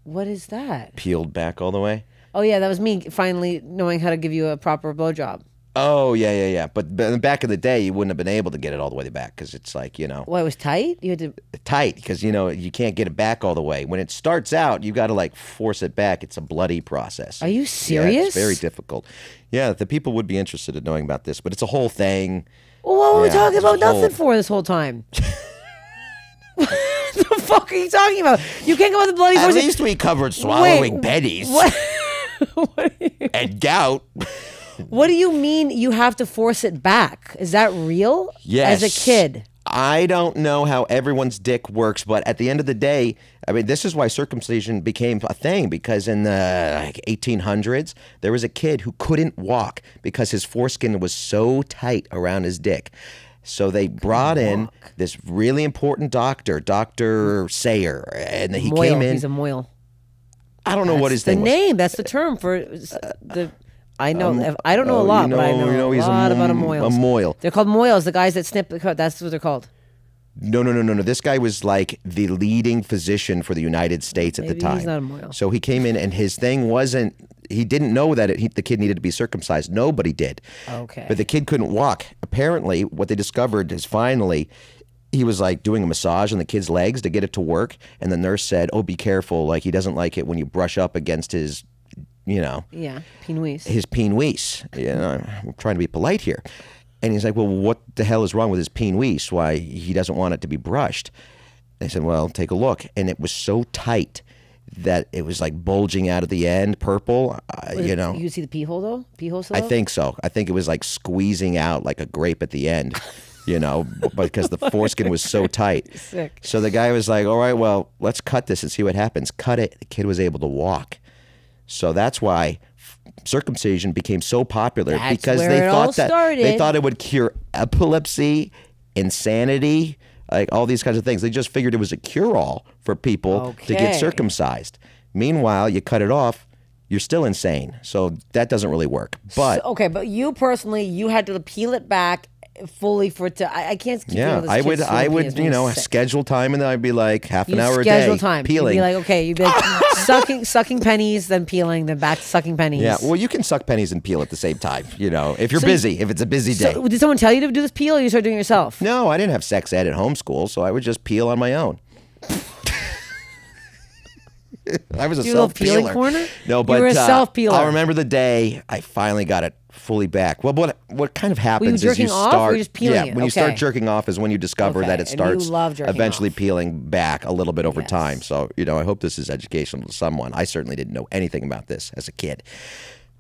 Speaker 2: What is that?
Speaker 1: Peeled back all the way.
Speaker 2: Oh, yeah, that was me finally knowing how to give you a proper blowjob.
Speaker 1: Oh, yeah. But back in the day, you wouldn't have been able to get it all the way back because it's like,
Speaker 2: Well, it was tight? You had to...
Speaker 1: Tight because, you can't get it back all the way. When it starts out, you got to, like, force it back. It's a bloody process.
Speaker 2: Are you serious?
Speaker 1: Yeah, it's very difficult. Yeah, the people would be interested in knowing about this, but it's a whole thing.
Speaker 2: Well, what were we talking about nothing for this whole time? What the fuck are you talking about? You can't go with the bloody
Speaker 1: At least we covered swallowing Betty's.
Speaker 2: What?
Speaker 1: And gout.
Speaker 2: What do you mean you have to force it back? Is that real?
Speaker 1: Yes.
Speaker 2: As a kid?
Speaker 1: I don't know how everyone's dick works, but at the end of the day, I mean, this is why circumcision became a thing, because in the 1800s, there was a kid who couldn't walk because his foreskin was so tight around his dick. So they brought in this really important doctor, Dr. Sayer, and he came in.
Speaker 2: He's a Moyle.
Speaker 1: I don't know what his name was.
Speaker 2: That's the name. That's the term for the... I know. I don't know a lot, but I know a lot about a Moyle.
Speaker 1: A Moyle.
Speaker 2: They're called Moyles, the guys that snip the coat. That's what they're called.
Speaker 1: No. This guy was like the leading physician for the United States at the time.
Speaker 2: He's not a Moyle.
Speaker 1: So he came in, and his thing wasn't. He didn't know that the kid needed to be circumcised. Nobody did.
Speaker 2: Okay.
Speaker 1: But the kid couldn't walk. Apparently, what they discovered is finally, he was like doing a massage on the kid's legs to get it to work, and the nurse said, "Oh, be careful! Like he doesn't like it when you brush up against his."
Speaker 2: Yeah, penis.
Speaker 1: His penis. I'm trying to be polite here. And he's like, well, what the hell is wrong with his penis? Why he doesn't want it to be brushed? They said, well, take a look. And it was so tight that it was like bulging out at the end, purple, You
Speaker 2: could see the pee hole, though? Pee hole still?
Speaker 1: I think so. I think it was like squeezing out like a grape at the end. because the foreskin was so tight.
Speaker 2: Sick.
Speaker 1: So the guy was like, all right, well, let's cut this and see what happens. Cut it. The kid was able to walk. So that's why circumcision became so popular, because they thought it would cure epilepsy, insanity, like all these kinds of things. They just figured it was a cure-all for people to get circumcised. Meanwhile, you cut it off, you're still insane. So that doesn't really work. But
Speaker 2: but you personally, you had to peel it back fully for it to. I can't keep
Speaker 1: I would schedule time, and then I'd be like half an hour a day
Speaker 2: schedule time peeling. You'd be like, okay, you'd be like sucking pennies, then peeling, then back to sucking pennies.
Speaker 1: Yeah, well, you can suck pennies and peel at the same time, if you're busy, if it's a busy day.
Speaker 2: So did someone tell you to do this peel, or you started doing it yourself?
Speaker 1: No, I didn't have sex ed at homeschool, so I would just peel on my own. I was a self-peeler.
Speaker 2: Corner?
Speaker 1: No, but
Speaker 2: you were a self-peeler.
Speaker 1: I'll remember the day I finally got it fully back. Well, what kind of happens is
Speaker 2: you start. Off, or just peeling it?
Speaker 1: When you start jerking off is when you discover that it starts eventually peeling back a little bit over time. So I hope this is educational to someone. I certainly didn't know anything about this as a kid,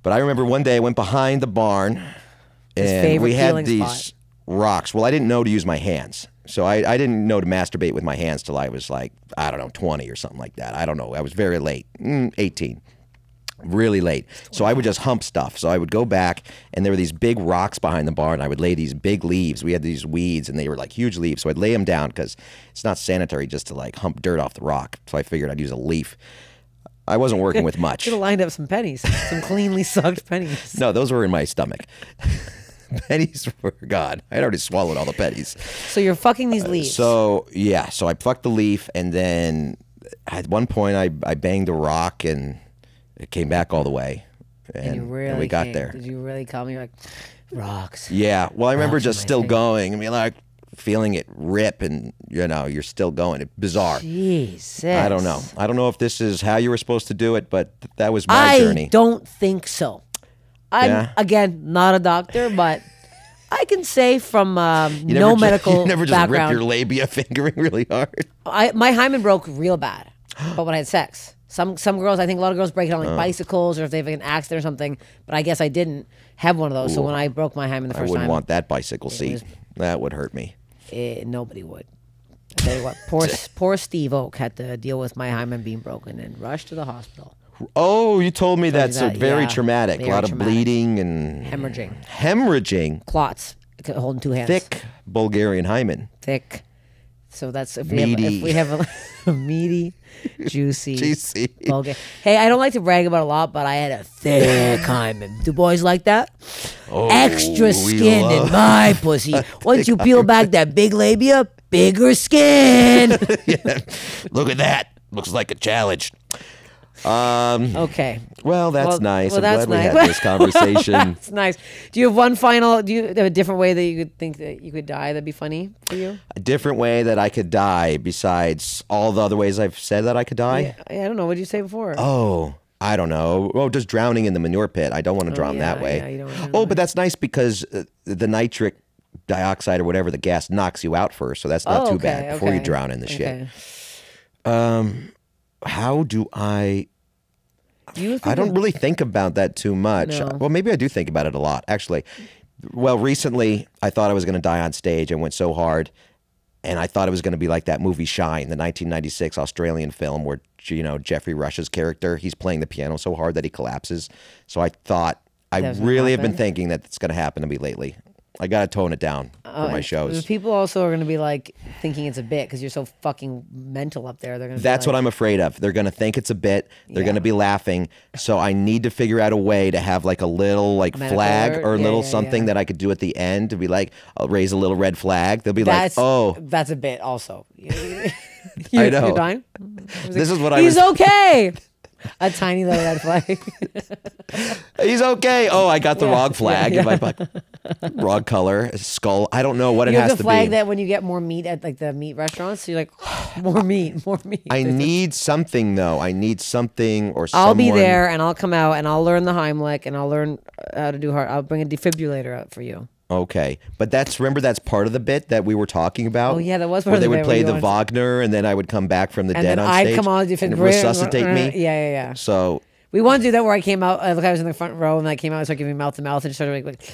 Speaker 1: but I remember one day I went behind the barn, and we had these rocks. Well, I didn't know to use my hands. So I didn't know to masturbate with my hands till I was like, I don't know, 20 or something like that. I don't know. I was very late, 18, really late. So I would just hump stuff. So I would go back, and there were these big rocks behind the barn. I would lay these big leaves. We had these weeds, and they were like huge leaves. So I'd lay them down because it's not sanitary just to like hump dirt off the rock. So I figured I'd use a leaf. I wasn't working with much.
Speaker 2: Could have lined up some pennies, some cleanly sucked pennies.
Speaker 1: No, those were in my stomach. Pennies were gone. I'd already swallowed all the pennies.
Speaker 2: So you're fucking these leaves.
Speaker 1: So I fucked the leaf, and then at one point I banged a rock, and it came back all the way. And we got there.
Speaker 2: Did you really come? You're like, rocks.
Speaker 1: Yeah. Well, I remember just still going. I mean, like feeling it rip, and you're still going. It's bizarre.
Speaker 2: Jesus.
Speaker 1: I don't know. I don't know if this is how you were supposed to do it, but that was my journey.
Speaker 2: I don't think so. I'm, again, not a doctor, but I can say from no medical
Speaker 1: You never just
Speaker 2: background,
Speaker 1: rip your labia fingering really hard?
Speaker 2: My hymen broke real bad, but when I had sex. Some girls, I think a lot of girls break it on like bicycles or if they have an accident or something, but I guess I didn't have one of those. Ooh. So when I broke my hymen the first time.
Speaker 1: I wouldn't want that bicycle seat. That would hurt me.
Speaker 2: Nobody would. I tell you what, poor Steve Oak had to deal with my hymen being broken and rushed to the hospital.
Speaker 1: Oh, you told me that's very traumatic. A lot of bleeding and
Speaker 2: hemorrhaging.
Speaker 1: Hemorrhaging.
Speaker 2: Clots holding two hands.
Speaker 1: Thick Bulgarian hymen.
Speaker 2: Thick. So that's if
Speaker 1: meaty.
Speaker 2: we have a meaty, juicy. Hey, I don't like to brag about a lot, but I had a thick hymen. Do boys like that?
Speaker 1: Oh,
Speaker 2: extra skin in my pussy. Once you peel back that big labia, bigger skin.
Speaker 1: Yeah. Look at that. Looks like a challenge.
Speaker 2: Okay.
Speaker 1: Well, that's nice.
Speaker 2: Well,
Speaker 1: I'm glad we had this conversation.
Speaker 2: That's nice. Do you have do you have a different way that you could think that you could die that'd be funny for you?
Speaker 1: A different way that I could die besides all the other ways I've said that I could die?
Speaker 2: Yeah, I don't know. What did you say before?
Speaker 1: Oh, I don't know. Oh, just drowning in the manure pit. I don't want to drown that way.
Speaker 2: Yeah, you don't want
Speaker 1: but that's nice because the nitric dioxide or whatever the gas knocks you out first, so that's not too bad before you drown in the shit. How do I don't really think about that too much. No. Well, maybe I do think about it a lot, actually. Well, recently, I thought I was going to die on stage. I went so hard, and I thought it was going to be like that movie Shine, the 1996 Australian film where, Jeffrey Rush's character, he's playing the piano so hard that he collapses. So I thought, I really have been thinking that it's going to happen to me lately. I got to tone it down for my shows.
Speaker 2: People also are going to be like thinking it's a bit because you're so fucking mental up there. They're going to.
Speaker 1: That's what I'm afraid of. They're going to think it's a bit. They're going to be laughing. So I need to figure out a way to have like a little like flag or a little something that I could do at the end to be like, I'll raise a little red flag. They'll be like, oh,
Speaker 2: that's a bit. Also,
Speaker 1: I know.
Speaker 2: You're dying.
Speaker 1: This is what
Speaker 2: He's okay. A tiny little red flag.
Speaker 1: He's okay. Oh, I got the wrong flag in my butt. Wrong color, skull. I don't know what it has to be.
Speaker 2: The flag that when you get more meat at like the meat restaurants, so you're like, more meat, more meat.
Speaker 1: I need something though. I need something or someone.
Speaker 2: I'll be there and I'll come out and I'll learn the Heimlich and I'll learn how to do heart. I'll bring a defibrillator out for you.
Speaker 1: Okay, but remember that's part of the bit that we were talking about.
Speaker 2: Oh yeah, that was part of the bit.
Speaker 1: Where they would play the Wagner, and then I would come back from the dead on stage.
Speaker 2: I'd come on
Speaker 1: and resuscitate me.
Speaker 2: Yeah.
Speaker 1: So
Speaker 2: we want to do that where I came out. I was in the front row, and I came out and started giving mouth to mouth, and just started like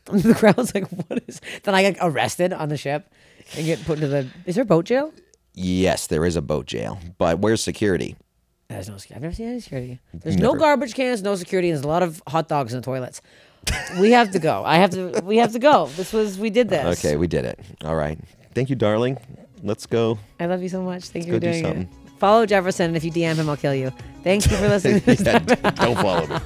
Speaker 2: The crowd's like, what is... Then I get arrested on the ship and get put into the... Is there boat jail?
Speaker 1: Yes, there is a boat jail. But where's security?
Speaker 2: There's no security. I've never seen any security. There's no garbage cans, no security. There's a lot of hot dogs in the toilets. We have to go. We have to go. We did this.
Speaker 1: Okay, we did it. All right. Thank you, darling. Let's go.
Speaker 2: I love you so much. Thank you for doing it. Follow Jefferson, and if you DM him, I'll kill you. Thank you for listening to this.
Speaker 1: Don't follow me.